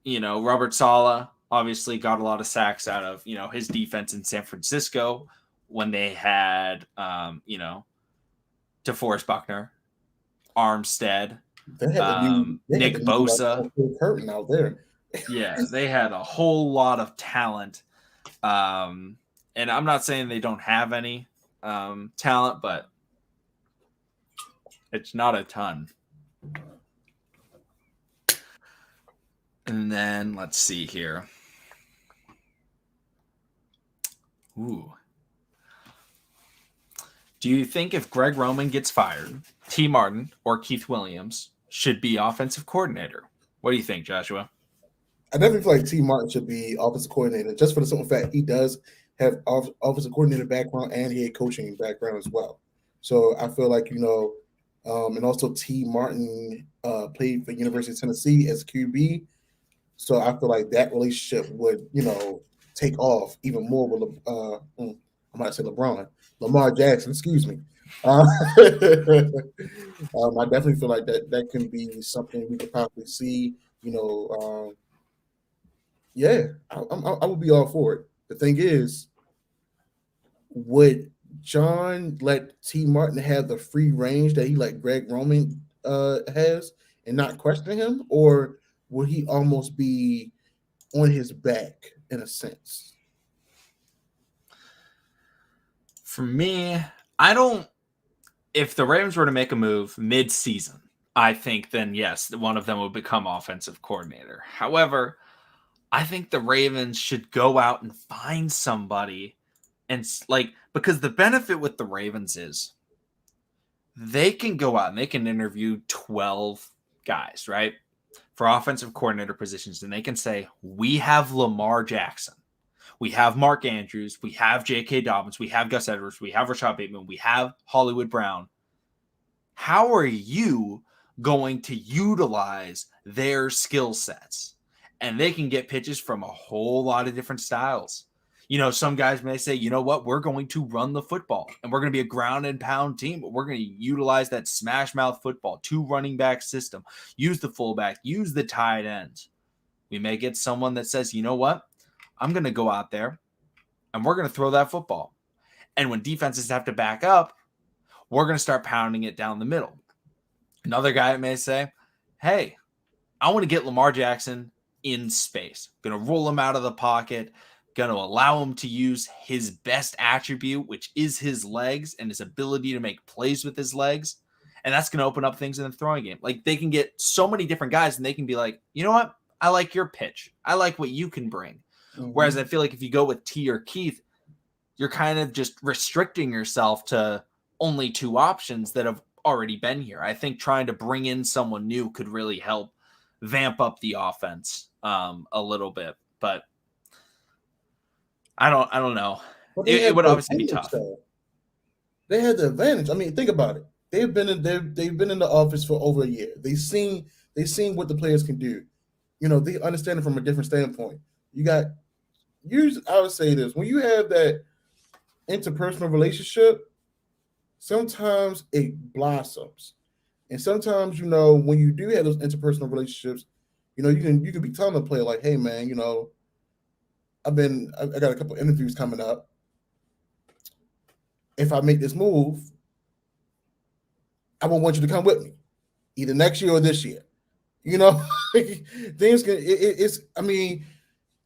Robert Saleh obviously got a lot of sacks out of, his defense in San Francisco when they had, DeForest Buckner, Armstead, Nick Bosa. Curtain out there. Yeah, they had a whole lot of talent. And I'm not saying they don't have any talent, but it's not a ton. And then let's see here. Ooh. Do you think if Greg Roman gets fired, T. Martin or Keith Williams should be offensive coordinator? What do you think, Joshua? I definitely feel like T. Martin should be offensive coordinator, just for the simple fact he does have offensive coordinator background and head coaching background as well. So I feel like, and also T. Martin played for University of Tennessee as QB. So I feel like that relationship would, take off even more with I might say Lamar Jackson, excuse me. I definitely feel like that can be something we could probably see. Yeah, I would be all for it. The thing is, would John let T. Martin have the free range that he let Greg Roman has and not question him, or would he almost be on his back in a sense? For me, if the Ravens were to make a move mid-season, I think then yes, one of them would become offensive coordinator. However, I think the Ravens should go out and find somebody because the benefit with the Ravens is they can go out and they can interview 12 guys, right? For offensive coordinator positions, and they can say, we have Lamar Jackson. We have Mark Andrews. We have J.K. Dobbins. We have Gus Edwards. We have Rashad Bateman. We have Hollywood Brown. How are you going to utilize their skill sets? And they can get pitches from a whole lot of different styles. Some guys may say, you know what, we're going to run the football and we're going to be a ground and pound team, but we're going to utilize that smash mouth football, 2 running back system, use the fullback, use the tight ends. We may get someone that says, you know what, I'm going to go out there and we're going to throw that football. And when defenses have to back up, we're going to start pounding it down the middle. Another guy may say, hey, I want to get Lamar Jackson in space. Going to roll him out of the pocket, going to allow him to use his best attribute, which is his legs and his ability to make plays with his legs. And that's going to open up things in the throwing game. Like, they can get so many different guys and they can be like, you know what? I like your pitch. I like what you can bring. Mm-hmm. Whereas I feel like if you go with T or Keith, you're kind of just restricting yourself to only 2 options that have already been here. I think trying to bring in someone new could really help vamp up the offense a little bit, but I don't know. It would obviously be tough. They had the advantage. I mean, think about it. They've been in the office for over a year. They've seen what the players can do. They understand it from a different standpoint. I would say this: when you have that interpersonal relationship, sometimes it blossoms, and sometimes when you do have those interpersonal relationships, you can be telling a player like, "Hey, man, I got a couple interviews coming up. If I make this move, I won't want you to come with me, either next year or this year." Things can.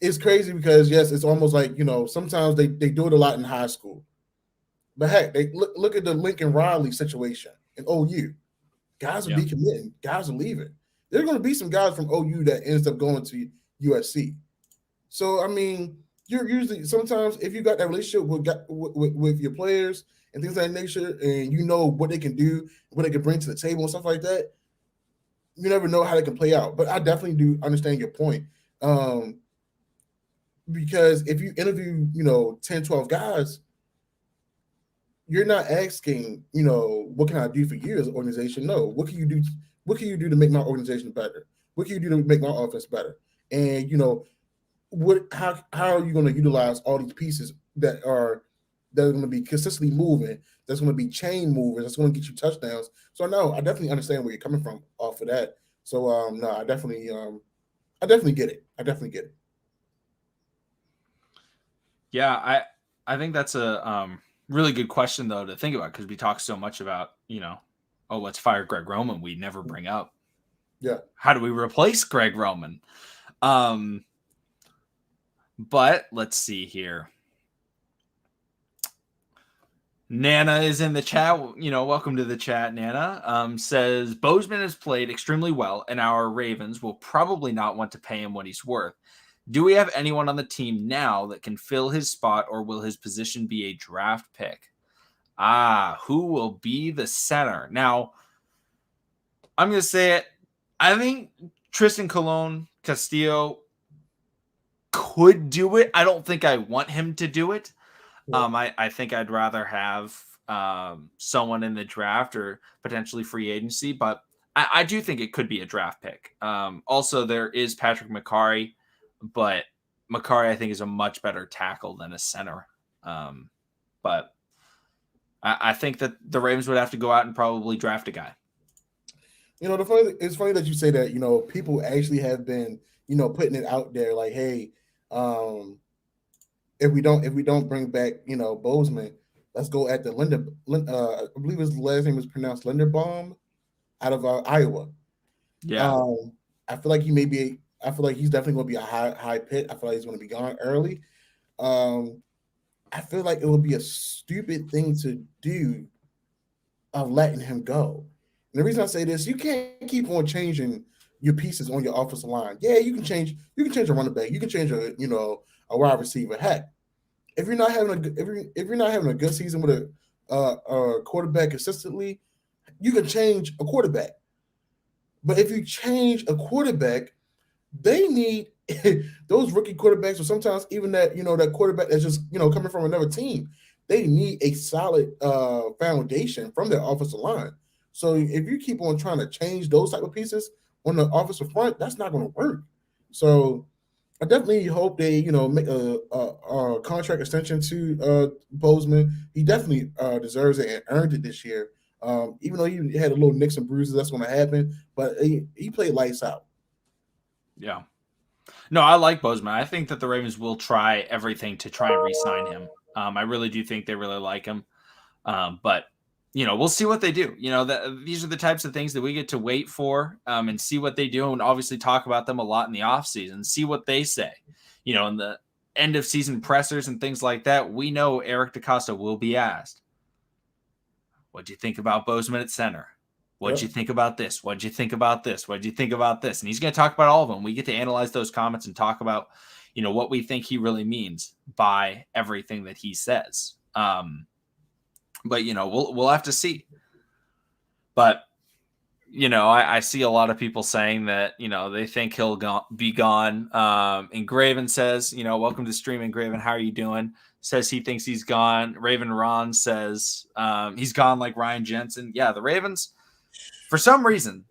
It's crazy because yes, it's almost like sometimes they do it a lot in high school. But heck, they look at the Lincoln Riley situation in OU. Guys will be committing. Guys are leaving. There's going to be some guys from OU that ends up going to USC. So you're usually sometimes if you got that relationship with your players and things of that nature, and what they can do, what they can bring to the table and stuff like that, you never know how they can play out. But I definitely do understand your point. Because if you interview 10, 12 guys, you're not asking, what can I do for you as an organization? No, what can you do? What can you do to make my organization better? What can you do to make my offense better? And how are you going to utilize all these pieces that are going to be consistently moving? That's going to be chain movers. That's going to get you touchdowns. So no, I definitely understand where you're coming from off of that. So no, I definitely get it. I definitely get it. Yeah, I think that's a really good question though to think about, because we talk so much about let's fire Greg Roman. We never bring up how do we replace Greg Roman. But let's see here. Nana is in the chat. Welcome to the chat, Nana. Says Bozeman has played extremely well, and our Ravens will probably not want to pay him what he's worth. Do we have anyone on the team now that can fill his spot, or will his position be a draft pick? Who will be the center? Now, I'm going to say it. I think Tristan Colon Castillo could do it. I don't think I want him to do it. I think I'd rather have someone in the draft or potentially free agency, but I do think it could be a draft pick. Also, there is Patrick McCarry, but McCarry, I think, is a much better tackle than a center. But I think that the Ravens would have to go out and probably draft a guy. It's funny that you say that. People actually have been, putting it out there like, hey, if we don't bring back, Bozeman, let's go at the I believe his last name is pronounced Linderbaum, out of Iowa. Yeah. I feel like I feel like he's definitely going to be a high pick. I feel like he's going to be gone early. I feel like it would be a stupid thing to do of letting him go. And the reason I say this, you can't keep on changing your pieces on your offensive line. Yeah, you can change a running back, you can change a wide receiver. Heck, if you're not having a good season with a quarterback consistently, you can change a quarterback. But if you change a quarterback, they need those rookie quarterbacks, or sometimes even that that quarterback that's just coming from another team, they need a solid foundation from their offensive line. So if you keep on trying to change those type of pieces on the offensive front, that's not going to work. So I definitely hope they, make a contract extension to Bozeman. He definitely deserves it and earned it this year. Even though he had a little nicks and bruises, that's going to happen. But he played lights out. Yeah. No, I like Bozeman. I think that the Ravens will try everything to try and re-sign him. I really do think they really like him. But we'll see what they do. These are the types of things that we get to wait for and see what they do, and obviously talk about them a lot in the offseason, see what they say. In the end of season pressers and things like that, we know Eric DaCosta will be asked, what'd you think about Bozeman at center? What'd you think about this? What'd you think about this? What'd you think about this? And he's going to talk about all of them. We get to analyze those comments and talk about, what we think he really means by everything that he says. But we'll have to see. But I see a lot of people saying that they think he'll be gone. Engraven says, welcome to stream, Engraven. How are you doing? Says he thinks he's gone. Raven Ron says he's gone like Ryan Jensen. Yeah, the Ravens, for some reason,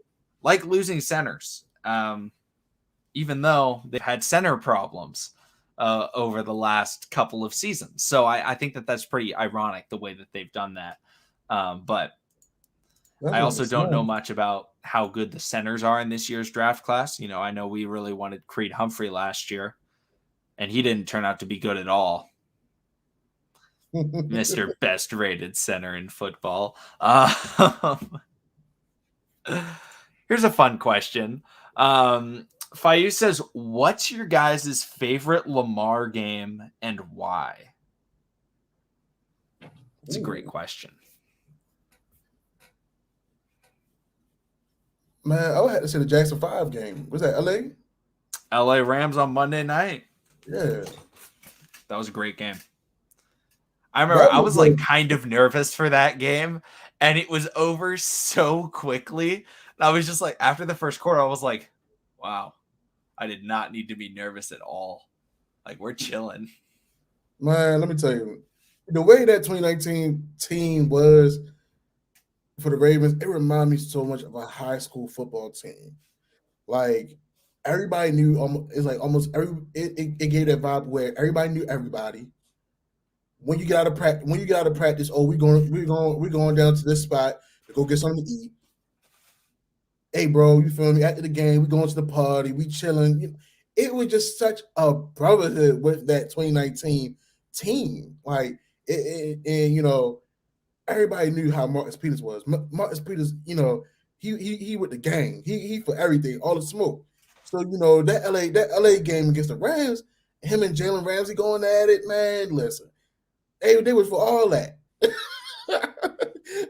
like losing centers, even though they've had center problems over the last couple of seasons. So I think that that's pretty ironic the way that they've done that. But I also don't know much about how good the centers are in this year's draft class. I know we really wanted Creed Humphrey last year, and he didn't turn out to be good at all. Mr. Best rated center in football. Here's a fun question. Fayu says, what's your guys' favorite Lamar game and why? It's a great question. Man, I would have to say the Jackson 5 game. Was that LA? LA Rams on Monday night. Yeah. That was a great game. I remember I was like kind of nervous for that game, and it was over so quickly. And I was just like, after the first quarter, I was like, wow, I did not need to be nervous at all. Like, we're chilling. Man, let me tell you, the way that 2019 team was for the Ravens, it reminded me so much of a high school football team. Like, everybody knew, it's like almost it gave that vibe where everybody knew everybody. When you get out of practice, oh, we're going down to this spot to go get something to eat. Hey, bro, you feel me? After the game, we going to the party, we chilling. It was just such a brotherhood with that 2019 team. Like, and everybody knew how Marcus Peters was. Marcus Peters, he with the gang. He for everything, all the smoke. So that LA game against the Rams, him and Jalen Ramsey going at it, man. Listen. They was for all that.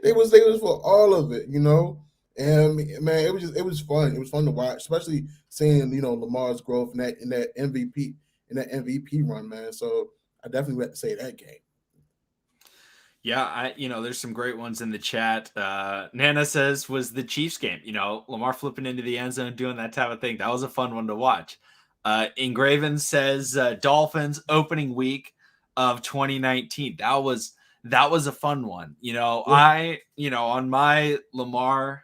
they was for all of it, And man, it was fun. It was fun to watch, especially seeing Lamar's growth in that MVP run, man. So I definitely have to say that game. Yeah, there's some great ones in the chat. Nana says was the Chiefs game. Lamar flipping into the end zone, doing that type of thing. That was a fun one to watch. Engraven says Dolphins opening week of 2019. That was a fun one. I on my Lamar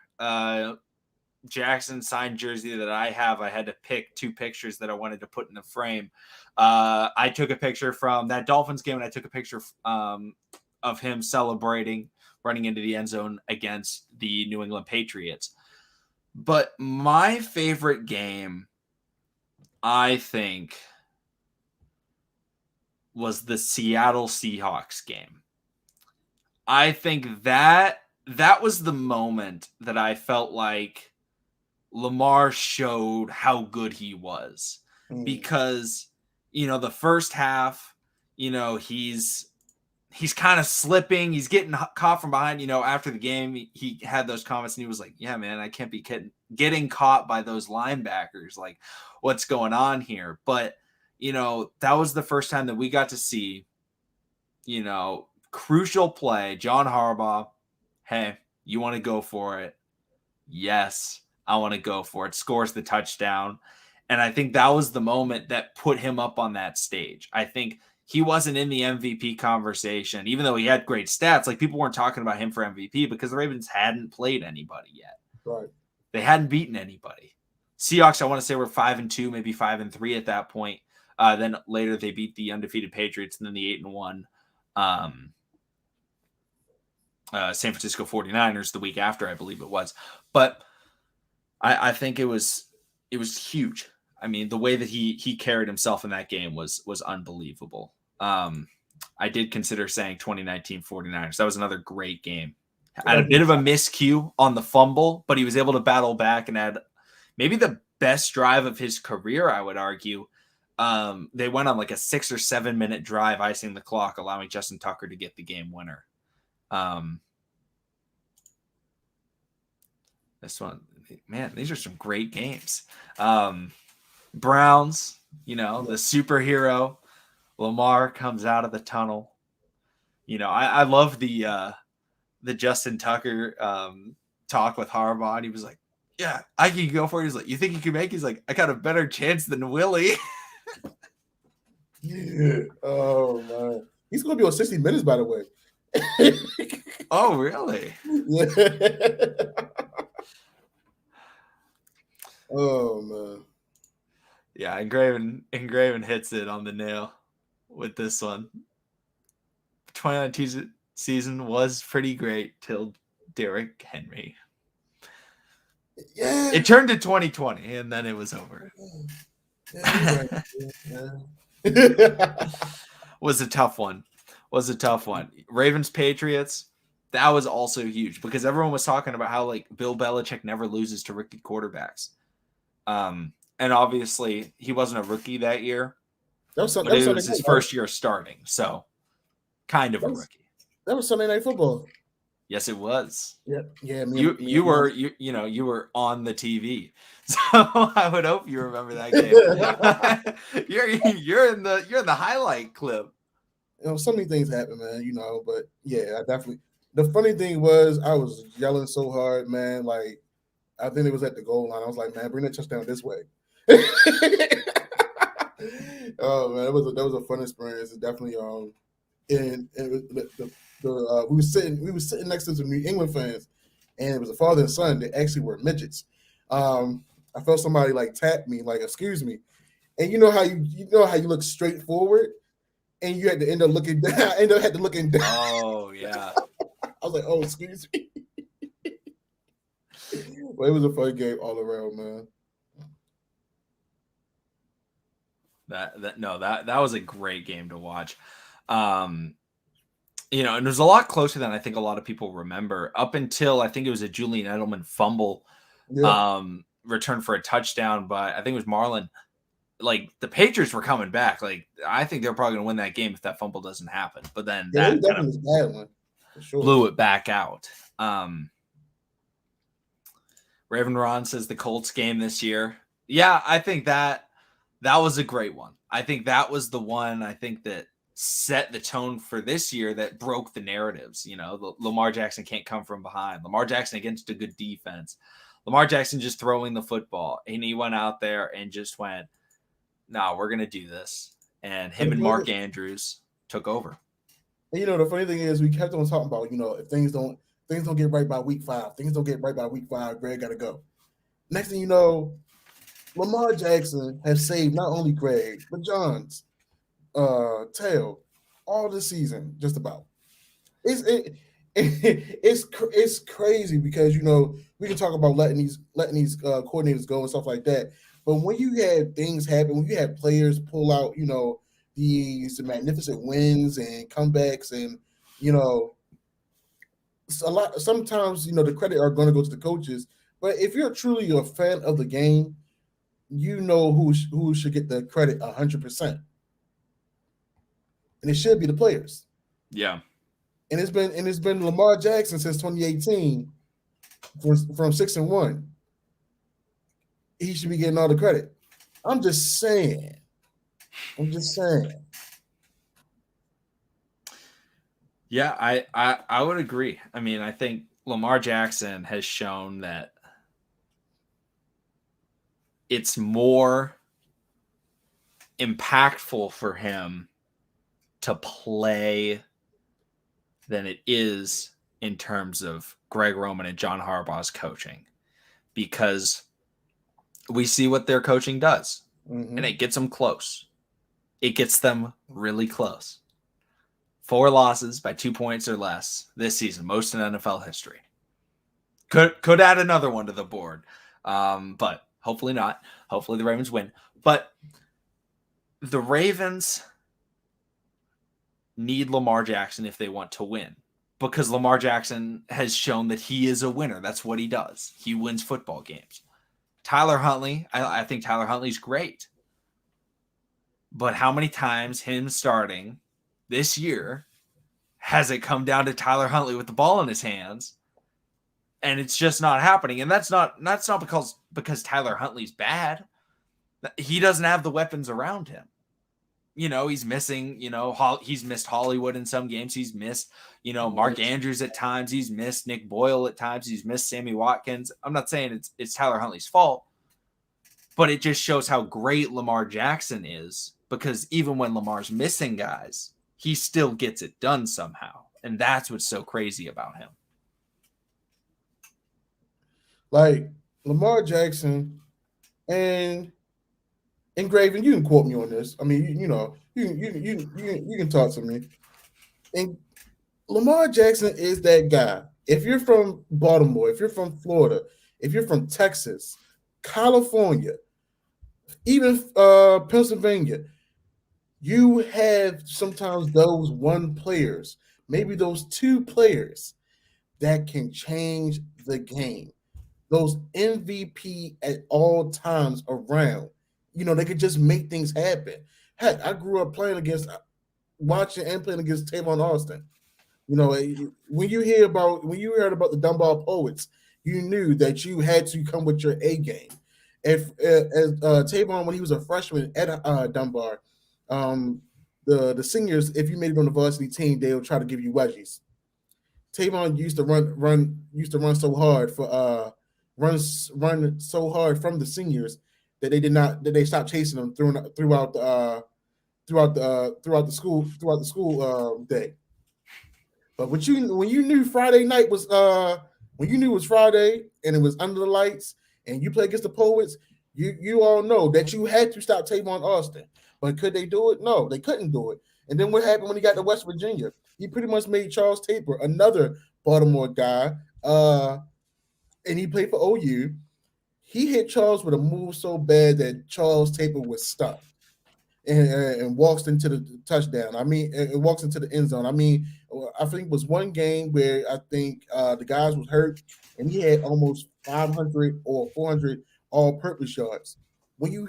Jackson signed jersey that I have, I had to pick two pictures that I wanted to put in the frame. I took a picture from that Dolphins game, and I took a picture of him celebrating running into the end zone against the New England Patriots. But my favorite game, I think, was the Seattle Seahawks game. I think that was the moment that I felt like Lamar showed how good he was. Because, the first half, he's kind of slipping. He's getting caught from behind. After the game, he had those comments and he was like, yeah, man, I can't be getting caught by those linebackers. Like, what's going on here? But, that was the first time that we got to see, crucial play. John Harbaugh, hey, you want to go for it? Yes, I want to go for it. Scores the touchdown. And I think that was the moment that put him up on that stage. I think he wasn't in the MVP conversation, even though he had great stats. Like, people weren't talking about him for MVP because the Ravens hadn't played anybody yet. Right. They hadn't beaten anybody. Seahawks, I want to say, were 5-2, maybe 5-3 at that point. Then later they beat the undefeated Patriots and then the 8-1 San Francisco 49ers the week after, I believe it was. But I think it was huge. I mean, the way that he carried himself in that game was unbelievable. I did consider saying 2019 49ers. That was another great game. Had a bit of a miscue on the fumble, but he was able to battle back and had maybe the best drive of his career, I would argue. They went on like a 6 or 7 minute drive, icing the clock, allowing Justin Tucker to get the game winner. This one, man, these are some great games. Browns, the superhero. Lamar comes out of the tunnel. I love the Justin Tucker talk with Harbaugh. And he was like, yeah, I can go for it. He's like, you think you can make it? He's like, I got a better chance than Willie. Oh, man. He's going to be on 60 Minutes, by the way. Oh, really? Yeah. Oh, man. Yeah, Engraven hits it on the nail with this one. 2019 season was pretty great till Derrick Henry. Yeah. It turned to 2020 and then it was over. Yeah. Was a tough one. Ravens Patriots, that was also huge because everyone was talking about how like Bill Belichick never loses to rookie quarterbacks. And obviously he wasn't a rookie that year. It was his first year starting, so kind of a rookie. That was Sunday Night Football. Yes, it was. Yep. Yeah. You were on the TV, so I would hope you remember that game. you're in the highlight clip. So many things happen, man. But yeah, I definitely. The funny thing was, I was yelling so hard, man. Like, I think it was at the goal line. I was like, man, bring that touchdown this way. Oh man, that was a fun experience. It definitely we were sitting next to some New England fans, and it was a father and son that actually were midgets. I felt somebody like tap me, like, excuse me, and you know how you look straight forward, and you had to end up looking down. I ended up had to looking down. Oh yeah. I was like, oh, excuse me. Well, it was a fun game all around, man. That was a great game to watch. And it was a lot closer than I think a lot of people remember. Up until I think it was a Julian Edelman fumble, return for a touchdown, but I think it was Marlon. Like, the Patriots were coming back. Like, I think they're probably going to win that game if that fumble doesn't happen. But then that kind of bad one, for sure. Blew it back out. Raven Ron says the Colts game this year. Yeah, I think that was a great one. I think that was the one I think that set the tone for this year that broke the narratives. Lamar Jackson can't come from behind. Lamar Jackson against a good defense. Lamar Jackson just throwing the football. And he went out there and just went, no, we're going to do this. And him and Mark Andrews took over. And the funny thing is, we kept on talking about, if things don't get right by week 5, Greg got to go. Next thing you know, Lamar Jackson has saved not only Greg, but John's tail all this season, just about. It's crazy because, we can talk about letting these coordinators go and stuff like that. But when you had things happen, when you had players pull out, these magnificent wins and comebacks, and sometimes the credit are going to go to the coaches. But if you're truly a fan of the game, who should get the credit 100%, and it should be the players. Yeah, and it's been Lamar Jackson since 2018 from 6-1. He should be getting all the credit. I'm just saying. Yeah, I would agree. I mean, I think Lamar Jackson has shown that it's more impactful for him to play than it is in terms of Greg Roman and John Harbaugh's coaching, because we see what their coaching does, and it gets them close. It gets them really close. 4 losses by 2 points or less this season, most in NFL history. Could add another one to the board, but hopefully not. Hopefully the Ravens win. But the Ravens need Lamar Jackson if they want to win, because Lamar Jackson has shown that he is a winner. That's what he does. He wins football games. Tyler Huntley, I think Tyler Huntley's great. But how many times him starting this year has it come down to Tyler Huntley with the ball in his hands, and it's just not happening? And that's not because Tyler Huntley's bad. He doesn't have the weapons around him. He's missing, he's missed Hollywood in some games. He's missed, Mark Andrews at times. He's missed Nick Boyle at times. He's missed Sammy Watkins. I'm not saying it's Tyler Huntley's fault, but it just shows how great Lamar Jackson is, because even when Lamar's missing guys, he still gets it done somehow. And that's what's so crazy about him. Like Lamar Jackson and Graven, you can quote me on this. I mean, you can talk to me. And Lamar Jackson is that guy. If you're from Baltimore, if you're from Florida, if you're from Texas, California, even Pennsylvania, you have sometimes those one players, maybe those two players that can change the game. Those MVP at all times around. They could just make things happen. Heck, I grew up watching and playing against Tavon Austin. When you heard about the Dunbar Poets, you knew that you had to come with your A game. As Tavon, when he was a freshman at Dunbar, the seniors, if you made it on the varsity team, they would try to give you wedgies. Tavon used to run so hard for run so hard from the seniors that they stopped chasing them throughout the school day. But when you knew Friday night was when you knew it was Friday and it was under the lights and you play against the Poets, you all know that you had to stop Tavon Austin. But could they do it? No, they couldn't do it. And then what happened when he got to West Virginia? He pretty much made Charles Taper, another Baltimore guy, and he played for OU. He hit Charles with a move so bad that Charles Taper was stuck and walks into the touchdown. I mean, it walks into the end zone. I mean, I think it was one game where I think the guys was hurt, and he had almost 500 or 400 all-purpose yards. And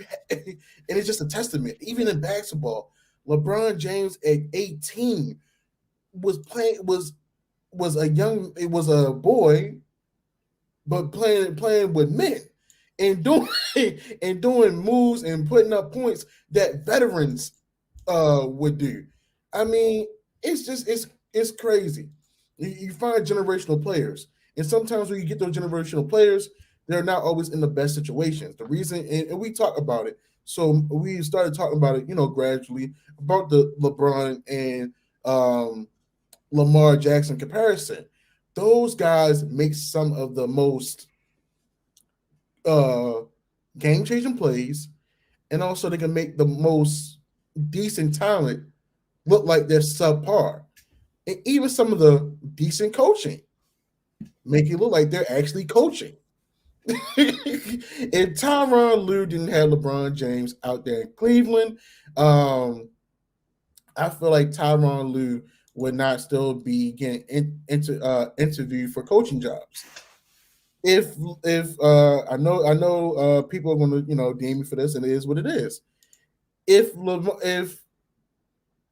it's just a testament. Even in basketball, LeBron James at 18 was a boy, but playing with men and doing moves and putting up points that veterans would do. I mean, it's crazy. You find generational players, and sometimes when you get those generational players, they're not always in the best situations. The reason, and we talk about it, so we started talking about it, gradually about the LeBron and Lamar Jackson comparison. Those guys make some of the most game-changing plays, and also they can make the most decent talent look like they're subpar. And even some of the decent coaching make it look like they're actually coaching. If Tyronn Lue didn't have LeBron James out there in Cleveland, I feel like Tyronn Lue would not still be getting interviewed for coaching jobs. If I know people are going to DM me for this, and it is what it is. If John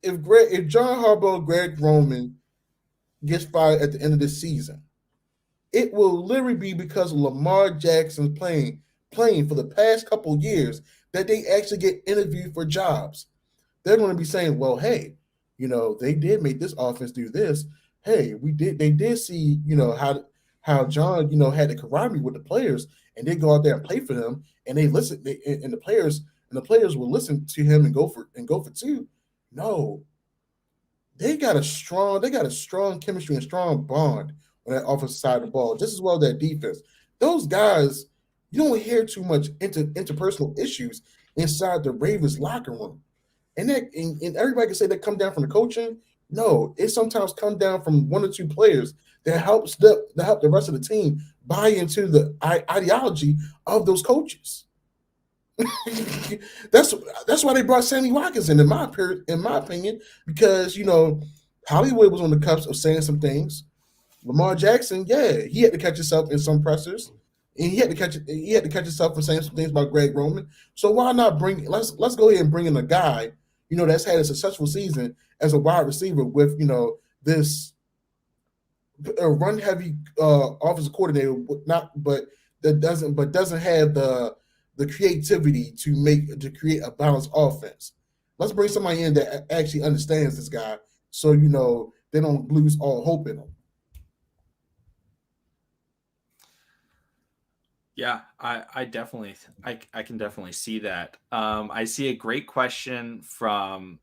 Harbaugh, Greg Roman gets fired at the end of the season, it will literally be because of Lamar Jackson's playing for the past couple years that they actually get interviewed for jobs. They're going to be saying, well, hey, they did make this offense do this. Hey, they did see, how John, had the camaraderie with the players, and they go out there and play for him, and they listen, and the players will listen to him and go for two. No, they got a strong chemistry and strong bond on that offensive side of the ball, just as well as that defense. Those guys, you don't hear too much interpersonal issues inside the Ravens locker room. And everybody can say that come down from the coaching. No, it sometimes come down from one or two players that help the rest of the team buy into the ideology of those coaches. that's why they brought Sammy Watkins in my opinion, because Hollywood was on the cusp of saying some things. Lamar Jackson, yeah, he had to catch himself in some pressers, and he had to catch himself for saying some things about Greg Roman. So why not let's go ahead and bring in a guy, that's had a successful season as a wide receiver with this run heavy offensive coordinator, not but that doesn't have the creativity to create a balanced offense. Let's bring somebody in that actually understands this guy, so they don't lose all hope in him. Yeah, I definitely I can definitely see that. I see a great question from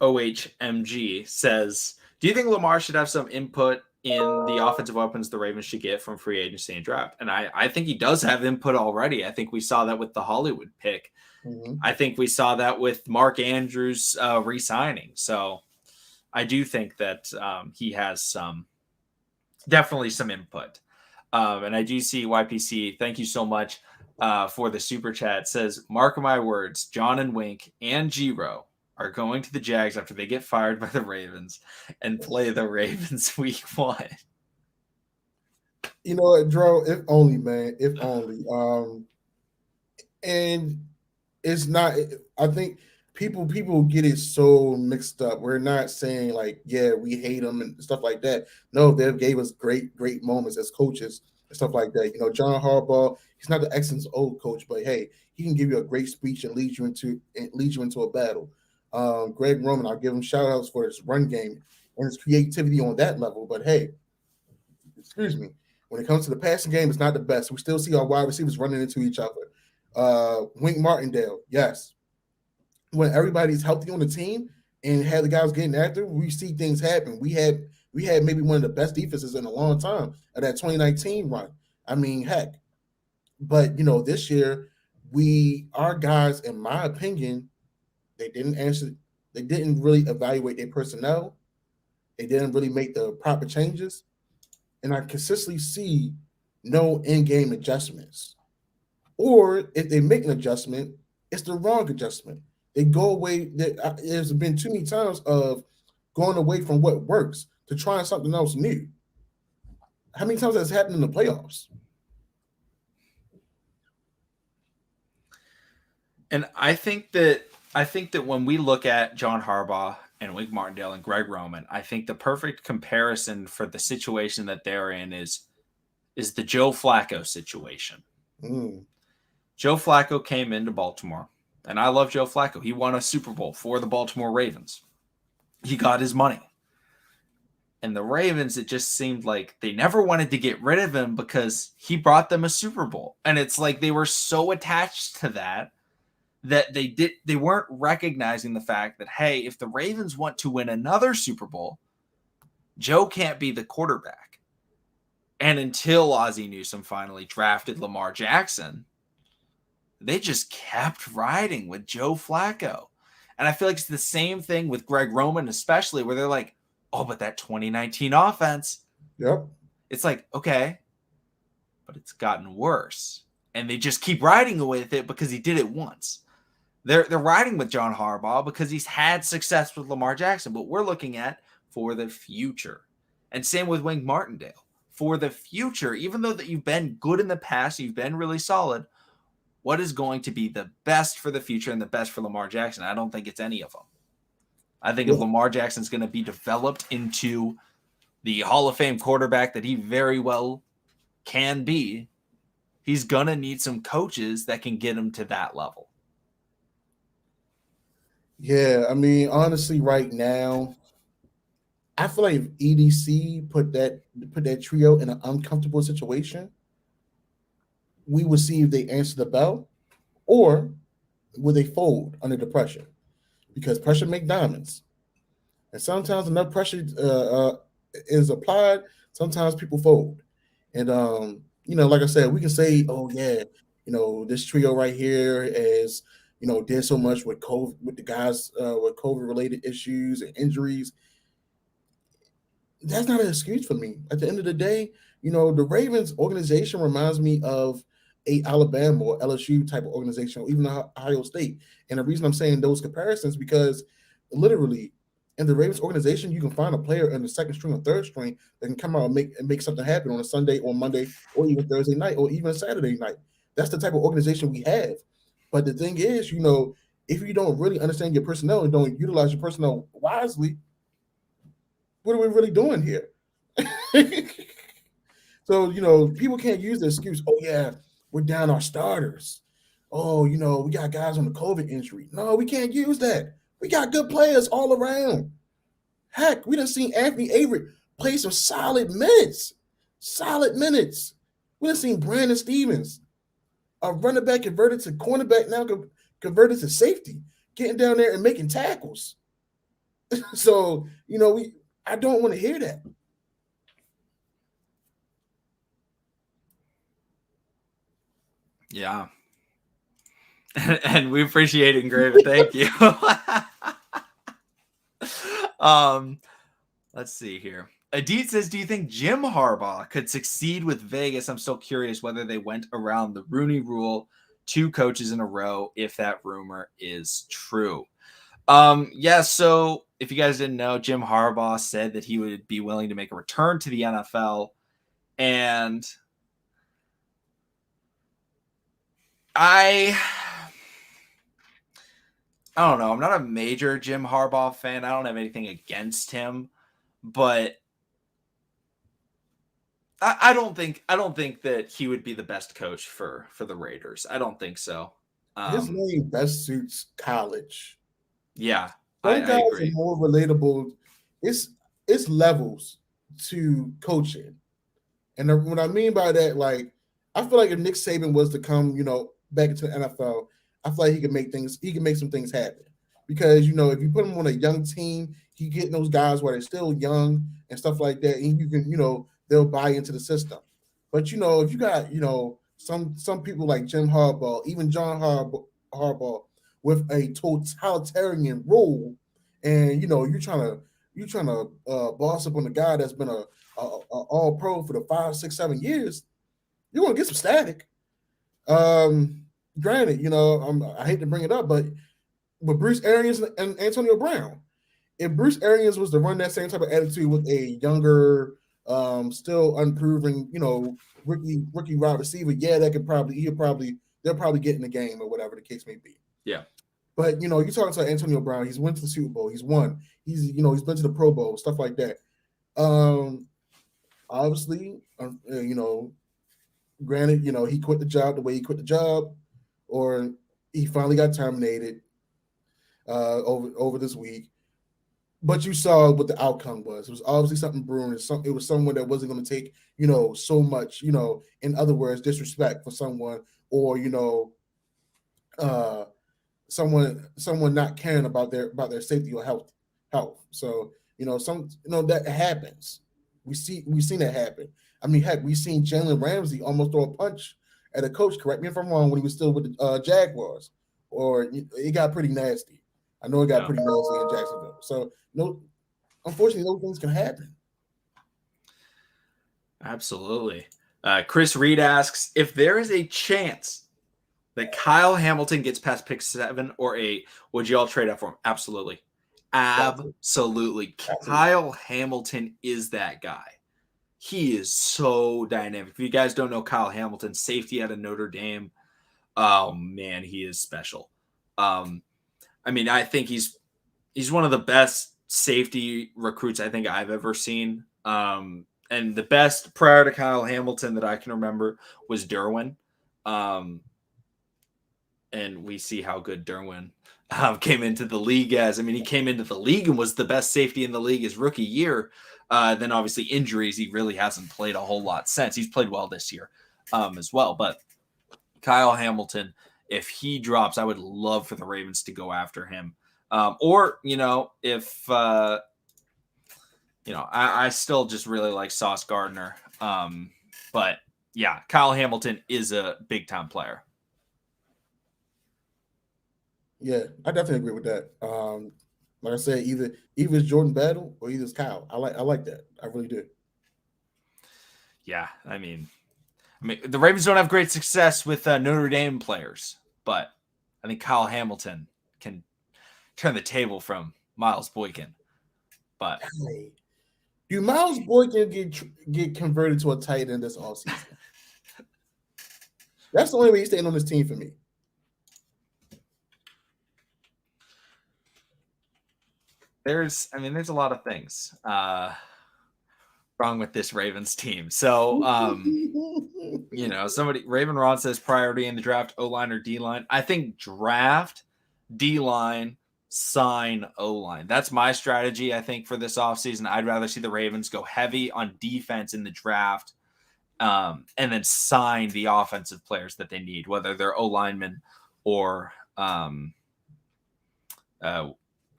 OHMG says, do you think Lamar should have some input in the offensive weapons the Ravens should get from free agency and draft? And I think he does have input already. I think we saw that with the Hollywood pick. Mm-hmm. I think we saw that with Mark Andrews re-signing. So I do think that he has definitely some input. And I do see YPC, thank you so much for the super chat. It says, mark my words, John and Wink and Giro are going to the Jags after they get fired by the Ravens and play the Ravens week 1. You know what, Dro? If only, man. If only. And it's not. I think people get it so mixed up. We're not saying like, yeah, we hate them and stuff like that. No, they gave us great moments as coaches and stuff like that. John Harbaugh, he's not the excellent old coach, but hey, he can give you a great speech and lead you into a battle. Greg Roman, I'll give him shout outs for his run game and his creativity on that level. But hey, excuse me, when it comes to the passing game, it's not the best. We still see our wide receivers running into each other. Wink Martindale, yes. When everybody's healthy on the team and had the guys getting after, we see things happen. We had maybe one of the best defenses in a long time at that 2019 run. I mean, heck. But this year, our guys, in my opinion, they didn't really evaluate their personnel. They didn't really make the proper changes. And I consistently see no in-game adjustments. Or if they make an adjustment, it's the wrong adjustment. They go away. There's been too many times of going away from what works to trying something else new. How many times has happened in the playoffs? And I think that when we look at John Harbaugh and Wink Martindale and Greg Roman, I think the perfect comparison for the situation that they're in is the Joe Flacco situation. Joe Flacco came into Baltimore, and I love Joe Flacco. He won a Super Bowl for the Baltimore Ravens. He got his money. And the Ravens, it just seemed like they never wanted to get rid of him because he brought them a Super Bowl. And it's like they were so attached to that they weren't recognizing the fact that, hey, if the Ravens want to win another Super Bowl, Joe can't be the quarterback. And until Ozzie Newsome finally drafted Lamar Jackson, they just kept riding with Joe Flacco. And I feel like it's the same thing with Greg Roman, especially, where they're like, oh, but that 2019 offense. Yep. It's like, okay, but it's gotten worse. And they just keep riding with it because he did it once. They're riding with John Harbaugh because he's had success with Lamar Jackson, but we're looking at for the future. And same with Wink Martindale. For the future, even though that you've been good in the past, you've been really solid, what is going to be the best for the future and the best for Lamar Jackson? I don't think it's any of them. I think if Lamar Jackson's going to be developed into the Hall of Fame quarterback that he very well can be, he's going to need some coaches that can get him to that level. Yeah, I mean, honestly, right now, I feel like if EDC put that trio in an uncomfortable situation, we would see if they answer the bell or will they fold under the pressure, because pressure make diamonds. And sometimes enough pressure is applied, sometimes people fold. And like I said, we can say, oh yeah, this trio right here is, did so much with COVID, with the guys with COVID related issues and injuries. That's not an excuse for me. At the end of the day, the Ravens organization reminds me of a Alabama or LSU type of organization, or even Ohio State. And the reason I'm saying those comparisons, because literally in the Ravens organization, you can find a player in the second string or third string that can come out and make something happen on a Sunday or Monday or even Thursday night or even Saturday night. That's the type of organization we have. But the thing is, if you don't really understand your personnel and don't utilize your personnel wisely, what are we really doing here? So, people can't use the excuse, oh, yeah, we're down our starters. Oh, we got guys on the COVID injury. No, we can't use that. We got good players all around. Heck, we done seen Anthony Avery play some solid minutes. Solid minutes. We done seen Brandon Stevens, a running back converted to cornerback, now converted to safety, getting down there and making tackles. So, I don't want to hear that. Yeah. And we appreciate it, Graven. Thank you. Let's see here. Adit says, do you think Jim Harbaugh could succeed with Vegas? I'm still curious whether they went around the Rooney Rule, 2 coaches in a row, if that rumor is true. Yeah, so if you guys didn't know, Jim Harbaugh said that he would be willing to make a return to the NFL. And I don't know. I'm not a major Jim Harbaugh fan. I don't have anything against him, but I don't think that he would be the best coach for the Raiders. I don't think so. His name best suits college. Yeah, Some I guys agree. are more relatable. It's levels to coaching, and what I mean by that, like, I feel like if Nick Saban was to come, back into the NFL, I feel like he can make some things happen. Because if you put him on a young team, he getting those guys while they're still young and stuff like that, and you can, they'll buy into the system. But if you got, some people like Jim Harbaugh, even John Harbaugh, with a totalitarian rule, and you're trying to boss up on the guy that's been a all pro for the 5, 6, 7 years, you're gonna get some static. Granted, I hate to bring it up, but with Bruce Arians and Antonio Brown, if Bruce Arians was to run that same type of attitude with a younger, still unproven, rookie wide receiver, yeah, they'll probably get in the game or whatever the case may be. Yeah. But you're talking to Antonio Brown. He's went to the Super Bowl. He's won. He's been to the Pro Bowl, stuff like that. Obviously, granted, he quit the job the way he quit the job, or he finally got terminated over this week. But you saw what the outcome was. It was obviously something brewing. It was someone that wasn't going to take, so much, in other words, disrespect for someone, or someone not caring about their safety or health. So that happens. We've seen that happen. I mean, heck, we've seen Jalen Ramsey almost throw a punch at a coach. Correct me if I'm wrong. When he was still with the Jaguars, or it got pretty nasty. I know it got pretty nasty in Jacksonville. So unfortunately, those things can happen. Absolutely. Chris Reed asks, if there is a chance that Kyle Hamilton gets past pick 7 or 8, would you all trade up for him? Absolutely. Absolutely. Kyle Hamilton is that guy. He is so dynamic. If you guys don't know Kyle Hamilton, safety out of Notre Dame, oh man, he is special. I think he's one of the best safety recruits I think I've ever seen. And the best prior to Kyle Hamilton that I can remember was Derwin. And we see how good Derwin came into the league as. He came into the league and was the best safety in the league his rookie year. Then obviously injuries, he really hasn't played a whole lot since. He's played well this year as well. But Kyle Hamilton, if he drops, I would love for the Ravens to go after him. Or, if, I still just really like Sauce Gardner. But yeah, Kyle Hamilton is a big time player. Yeah, I definitely agree with that. Like I said, either it's Jordan Battle or either it's Kyle. I like that. I really do. Yeah, I mean, the Ravens don't have great success with Notre Dame players, but I think Kyle Hamilton can turn the table from Miles Boykin. But hey, do Miles Boykin get converted to a tight end this offseason? That's the only way he's staying on this team for me. there's a lot of things wrong with this Ravens team. So, Raven Rod says priority in the draft, O-line or D-line. I think draft, D-line, sign O-line. That's my strategy, I think, for this offseason. I'd rather see the Ravens go heavy on defense in the draft and then sign the offensive players that they need, whether they're O-linemen or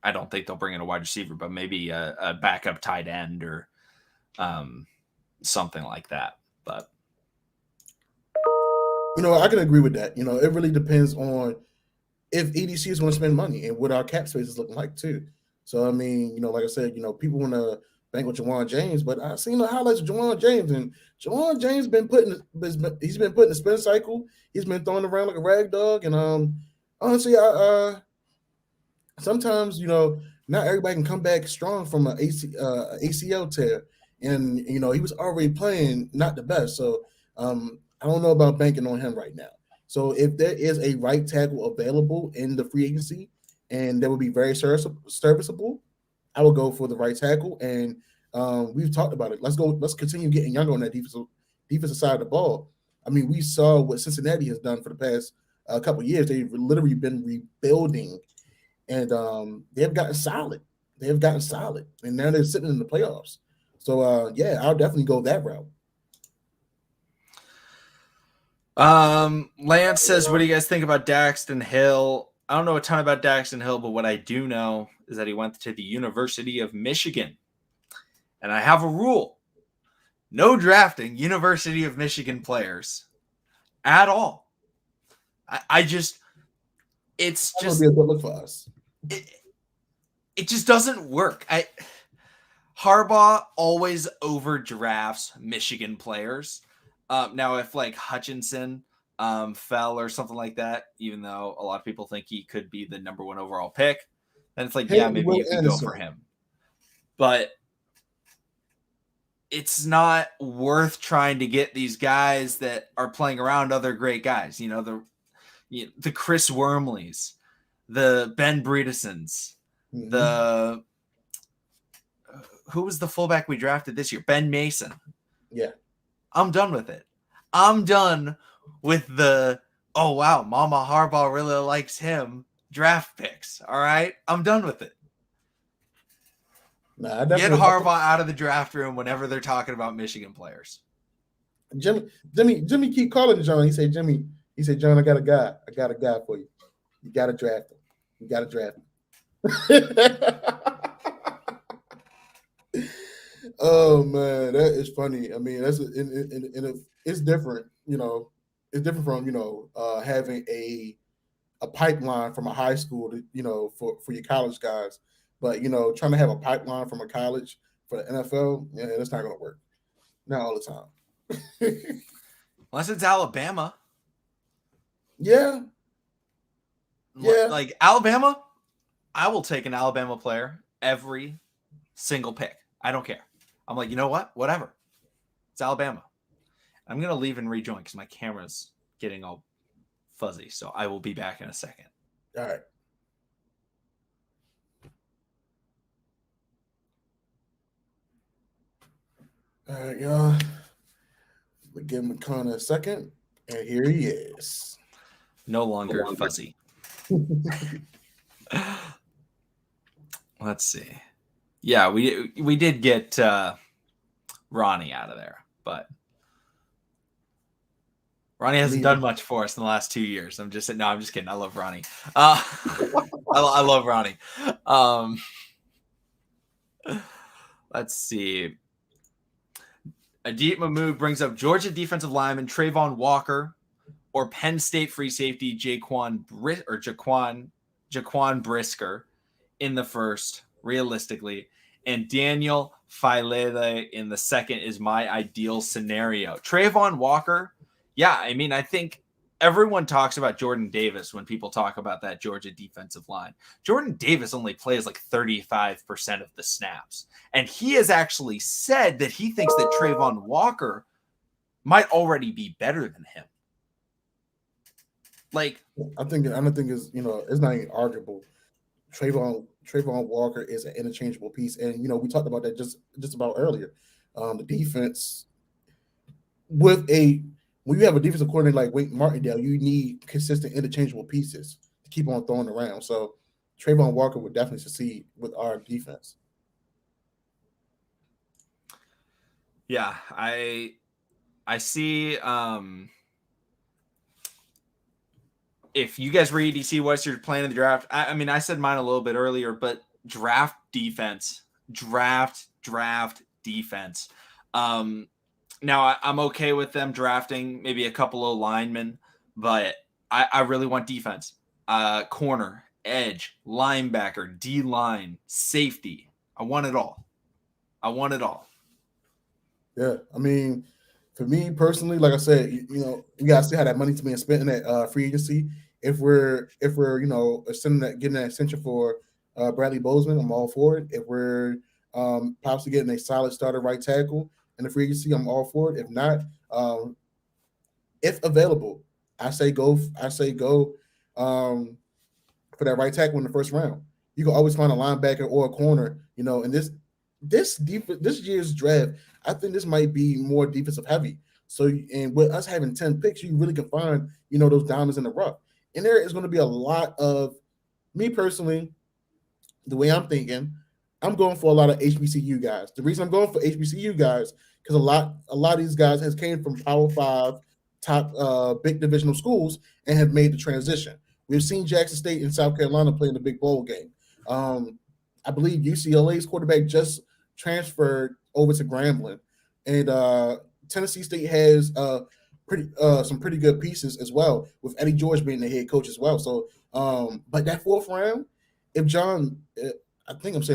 I don't think they'll bring in a wide receiver, but maybe a backup tight end or something like that. But I can agree with that. It really depends on if EDC is going to spend money and what our cap space is looking like too. So I mean, like I said, people want to bank with Jawan James, but I've seen the highlights of Jawan James, and Jawan James been put in the spin cycle. He's been thrown around like a rag dog, and honestly, I sometimes not everybody can come back strong from an ACL tear, and he was already playing not the best. So I don't know about banking on him right now. So if there is a right tackle available in the free agency, and that would be very serviceable, I will go for the right tackle. And we've talked about it. Let's continue getting younger on that defensive side of the ball. I mean, we saw what Cincinnati has done for the past couple of years. They've literally been rebuilding, and they have gotten solid. And now they're sitting in the playoffs. So yeah, I'll definitely go that route. Lance says, what do you guys think about Daxton Hill? I don't know a ton about Daxton Hill, but what I do know is that he went to the University of Michigan. And I have a rule. No drafting University of Michigan players at all. It's just be a good look for us. It just doesn't work. Harbaugh always overdrafts Michigan players. Now, if like Hutchinson fell or something like that, even though a lot of people think he could be the number 1 overall pick, then it's like, yeah, maybe you can go for him. But it's not worth trying to get these guys that are playing around other great guys. The Chris Wormleys, the Ben Bredesons, the who was the fullback we drafted this year? Ben Mason. Yeah. I'm done with it. I'm done with the, oh, wow, Mama Harbaugh really likes him draft picks. All right? I'm done with it. Get Harbaugh out of the draft room whenever they're talking about Michigan players. Jimmy keep calling John. He said, John, I got a guy for you. You got to draft him. Oh man, that is funny. I mean, it's different. It's different from having a pipeline from a high school to for your college guys, but trying to have a pipeline from a college for the NFL, yeah, that's not going to work. Not all the time. Unless it's Alabama. Yeah. Like Alabama, I will take an Alabama player every single pick. I don't care. I'm like, you know what? Whatever. It's Alabama. I'm going to leave and rejoin because my camera's getting all fuzzy. So I will be back in a second. All right. All right, y'all. We give McConnell a second, and here he is. No longer fuzzy. Let's see. Yeah, we did get Ronnie out of there, but Ronnie hasn't done much for us in the last 2 years. I'm just kidding. I love Ronnie. I love Ronnie. Let's see. Adit Mahmoud brings up Georgia defensive lineman Trayvon Walker or Penn State free safety Jaquan Brisker in the first, realistically. And Daniel Failele in the second is my ideal scenario. Trayvon Walker, yeah, I mean, I think everyone talks about Jordan Davis when people talk about that Georgia defensive line. Jordan Davis only plays like 35% of the snaps. And he has actually said that he thinks that Trayvon Walker might already be better than him. Like, I don't think it's it's not even arguable. Trayvon Walker is an interchangeable piece, and we talked about that just about earlier. The defense when you have a defensive coordinator like Wade Martindale, you need consistent interchangeable pieces to keep on throwing around. So Trayvon Walker would definitely succeed with our defense. Yeah, I see. If you guys read EDC, what's your plan in the draft? I mean, I said mine a little bit earlier, but draft defense. Now I'm okay with them drafting maybe a couple of linemen, but I really want defense. Corner, edge, linebacker, D-line, safety. I want it all. Yeah, I mean, for me personally, like I said, we gotta see how that money's being spent in that free agency. If we're getting that extension for Bradley Bozeman, I'm all for it. If we're possibly getting a solid starter right tackle in the free agency, I'm all for it. If not, if available, I say go for that right tackle in the first round. You can always find a linebacker or a corner. In this year's draft, I think this might be more defensive heavy. So, and with us having 10 picks, you really can find, those diamonds in the rough. And there is going to be a lot of, me personally, the way I'm thinking, I'm going for a lot of HBCU guys. The reason I'm going for HBCU guys, because a lot of these guys has came from Power 5, top big divisional schools and have made the transition. We've seen Jackson State and South Carolina play in the big bowl game. I believe UCLA's quarterback just transferred over to Grambling, and Tennessee State has some pretty good pieces as well, with Eddie George being the head coach as well. So, but that fourth round, if John, I think it's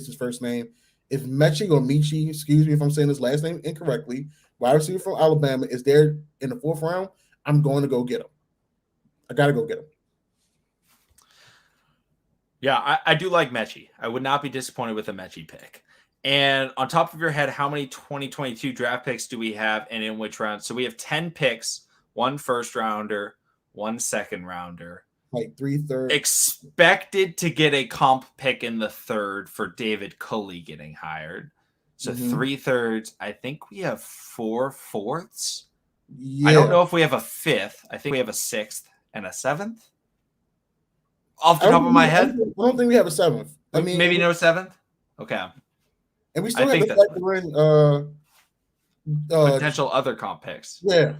his first name. If Mechie or Michi, excuse me if I'm saying his last name incorrectly, wide receiver from Alabama is there in the fourth round, I'm going to go get him. I got to go get him. Yeah, I do like Mechie. I would not be disappointed with a Mechie pick. And on top of your head, how many 2022 draft picks do we have and in which round? So we have 10 picks, 1 first rounder, 1 second rounder. Like 3/3. Expected to get a comp pick in the third for David Culley getting hired. So 3/3. I think we have 4 fourths. Yeah. I don't know if we have a fifth. I think we have a sixth and a seventh. Off the top of my head, I don't think we have a seventh. I mean, maybe no seventh. Okay. And we still have to potential other comp picks. Yeah.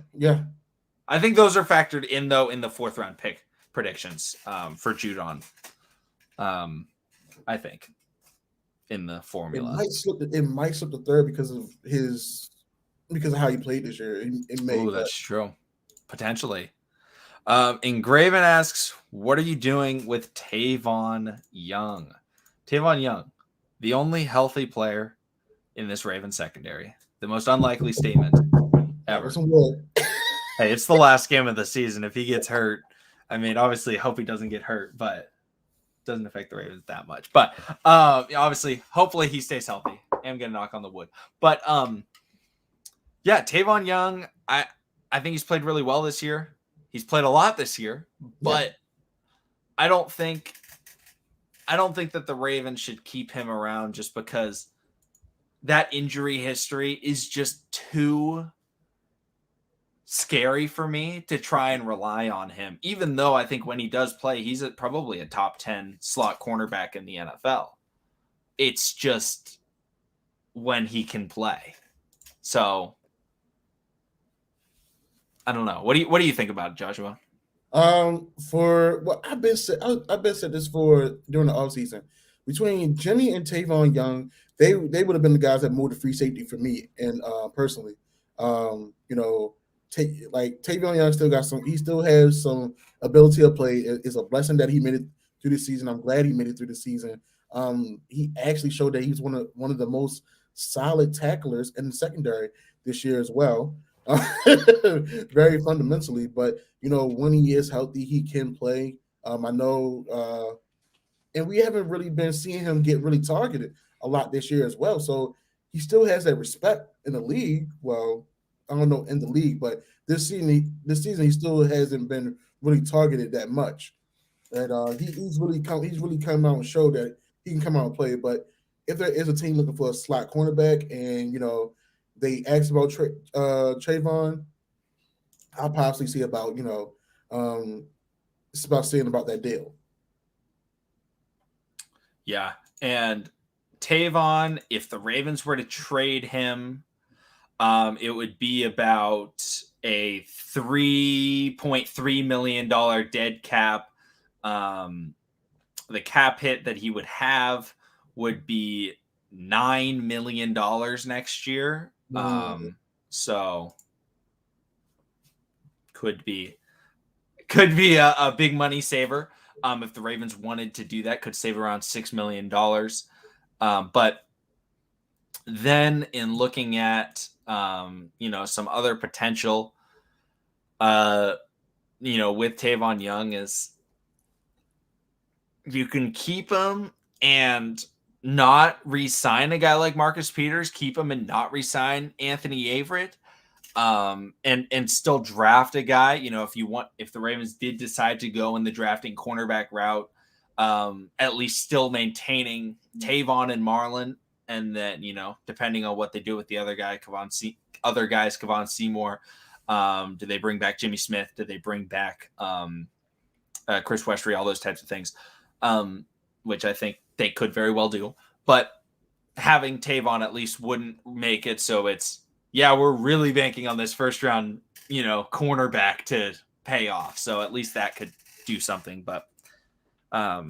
I think those are factored in though in the fourth round pick predictions for Judon. I think in the formula. It might slip the third because of how he played this year. It may. Oh, that's true. Potentially. Engraven asks, what are you doing with Tavon Young? Tavon Young, the only healthy player in this Ravens secondary. The most unlikely statement ever. Hey, it's the last game of the season. If he gets hurt, I mean, obviously, hope he doesn't get hurt, but it doesn't affect the Ravens that much. But obviously, hopefully he stays healthy. I'm going to knock on the wood. But yeah, Tavon Young, I think he's played really well this year. He's played a lot this year, but I don't think that the Ravens should keep him around just because that injury history is just too scary for me to try and rely on him, even though I think when he does play, he's probably a top 10 slot cornerback in the NFL. It's just when he can play. So I don't know. What do you think about it, Joshua? For what I've been said this for during the offseason. Between Jimmy and Tavon Young, they would have been the guys that moved to free safety for me and personally. You know, like Tavon Young still got some. He still has some ability to play. It's a blessing that he made it through the season. I'm glad he made it through the season. He actually showed that he's one of the most solid tacklers in the secondary this year as well. Very fundamentally, but when he is healthy, he can play. I know, and we haven't really been seeing him get really targeted a lot this year as well. So he still has that respect in the league. Well, I don't know in the league, but this season he still hasn't been really targeted that much. And he's really come out and showed that he can come out and play. But if there is a team looking for a slot cornerback, and they ask about Trayvon, I'll possibly see about it's about seeing about that deal. Yeah, and Tavon, if the Ravens were to trade him, it would be about a $3.3 million dead cap. The cap hit that he would have would be $9 million next year. So could be a big money saver. If the Ravens wanted to do that, could save around $6 million. But then in looking at some other potential, with Tavon Young, is you can keep him and not re-sign a guy like Marcus Peters, keep him and not re-sign Anthony Averett, and still draft a guy. If the Ravens did decide to go in the drafting cornerback route, at least still maintaining Tavon and Marlon, and then depending on what they do with the other guys, Kevon Seymour. Do they bring back Jimmy Smith? Do they bring back Chris Westry? All those types of things, which I think they could very well do. But having Tavon at least wouldn't make it so it's, we're really banking on this first round, cornerback to pay off. So at least that could do something. But I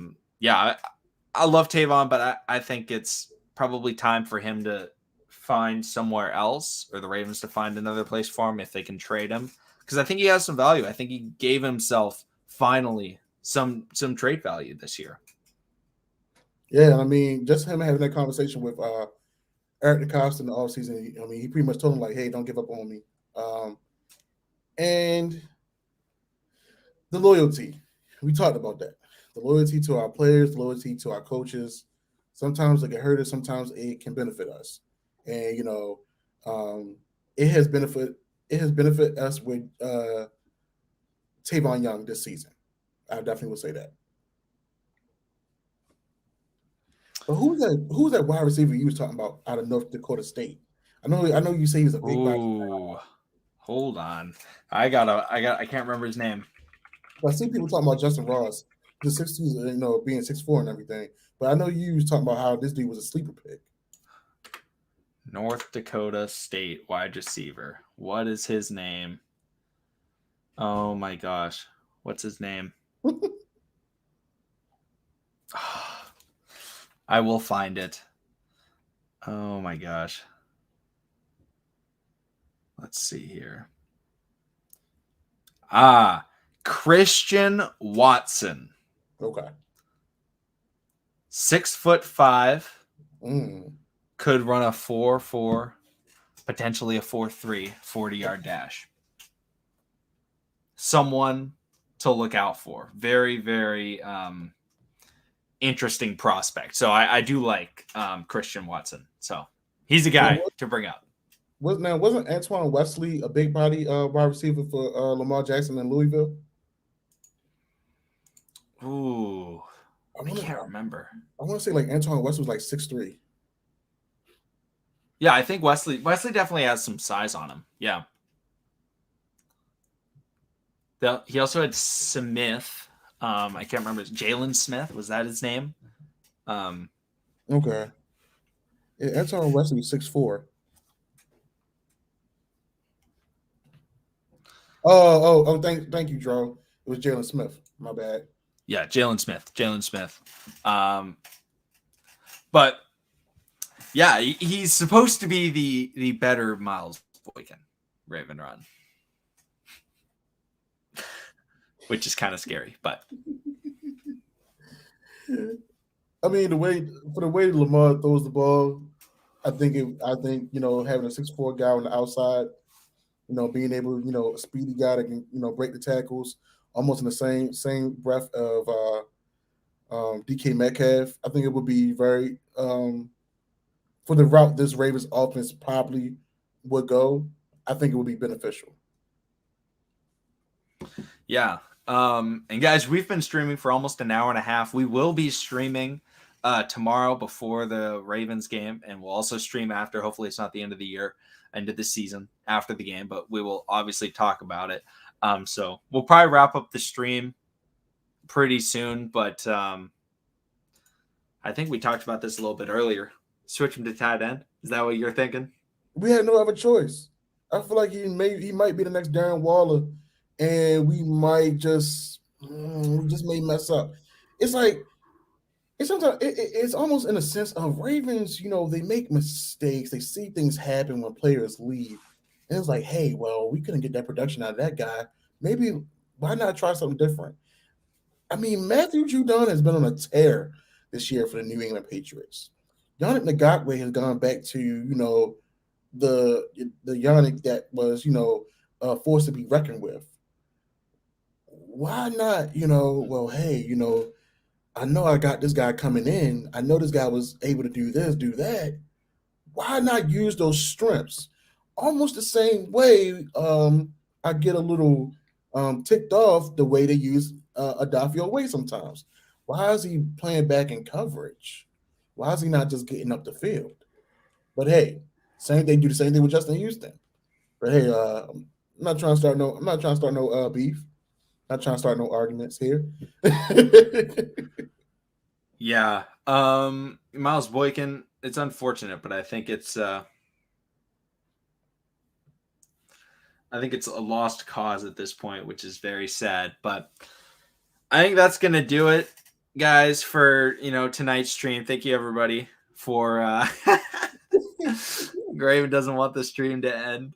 love Tavon, but I think it's probably time for him to find somewhere else, or the Ravens to find another place for him if they can trade him. Because I think he has some value. I think he gave himself finally some trade value this year. Yeah, I mean, just him having that conversation with Eric DeCosta in the offseason, I mean, he pretty much told him, like, hey, don't give up on me. And the loyalty, we talked about that. The loyalty to our players, the loyalty to our coaches. Sometimes it can hurt us, sometimes it can benefit us. And, it has benefit us with Tavon Young this season. I definitely would say that. But who's that wide receiver you was talking about out of North Dakota State? I know you say he's a big body. Ooh, hold on. I can't remember his name. I see people talking about Justin Ross, the 6'2", being 6'4" and everything. But I know you was talking about how this dude was a sleeper pick. North Dakota State wide receiver. What is his name? Oh my gosh. What's his name? I will find it. Oh my gosh. Let's see here. Christian Watson. Okay. 6'5". Could run a 4.4, potentially a 4.3, 40-yard dash. Someone to look out for. Very, very interesting prospect. So I do like Christian Watson. So he's a guy to bring up. Wasn't Antoine Wesley a big body wide receiver for Lamar Jackson in Louisville? Ooh, I can't remember. I want to say like Antoine Wesley was like 6'3". Yeah, I think Wesley definitely has some size on him. Yeah. He also had Smith. I can't remember. Jalen Smith, was that his name? Okay. Yeah, Antoine Wesley was 6'4". Thank you, Dro. It was Jalen Smith. My bad. Yeah, Jalen Smith. But yeah, he's supposed to be the better Miles Boykin, Raven Run, which is kind of scary. But I mean, the way Lamar throws the ball, I think having a 6'4" guy on the outside, being able, a speedy guy that can, break the tackles, almost in the same breath of DK Metcalf. I think it would be very for the route this Ravens offense probably would go. I think it would be beneficial. Yeah. And guys, we've been streaming for almost an hour and a half. We will be streaming tomorrow before the Ravens game, and we'll also stream after. Hopefully it's not the end of the year, end of the season after the game, but we will obviously talk about it. So we'll probably wrap up the stream pretty soon, but I think we talked about this a little bit earlier. Switch him to tight end. Is that what you're thinking? We had no other choice. I feel like he might be the next Darren Waller, and we just may mess up. It's like it's almost in a sense of Ravens. They make mistakes. They see things happen when players leave, and it's like, hey, well, we couldn't get that production out of that guy. Maybe why not try something different? I mean, Matthew Judon has been on a tear this year for the New England Patriots. Yannick Ngakoue has gone back to the Yannick that was forced to be reckoned with. Why not? Well, hey, I know I got this guy coming in. I know this guy was able to do this, do that. Why not use those strengths? Almost the same way I get a little ticked off the way they use Adafio Way sometimes. Why is he playing back in coverage? Why is he not just getting up the field? But hey, they do the same thing with Justin Houston. But hey, I'm not trying to start no beef. Not trying to start no arguments here. Yeah. Miles Boykin, it's unfortunate, but I think it's a lost cause at this point, which is very sad. But I think that's gonna do it, guys, for tonight's stream. Thank you everybody for Graven doesn't want the stream to end.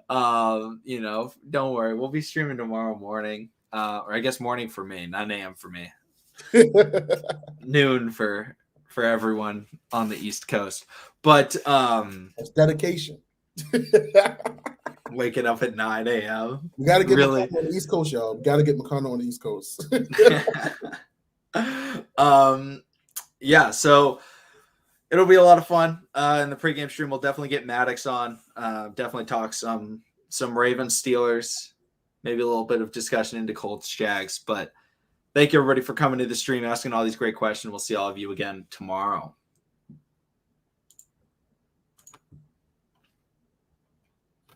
Don't worry, we'll be streaming tomorrow morning. Or I guess morning for me, 9 a.m. for me. Noon for everyone on the East Coast. But it's dedication. Waking up at 9 a.m. We got to get really McConnell on the East Coast, y'all. We got to get McConnell on the East Coast. Yeah, so it'll be a lot of fun. In the pregame stream, we'll definitely get Maddox on. Definitely talk some Ravens, Steelers, maybe a little bit of discussion into Colts, Jags. But thank you everybody for coming to the stream, asking all these great questions. We'll see all of you again tomorrow.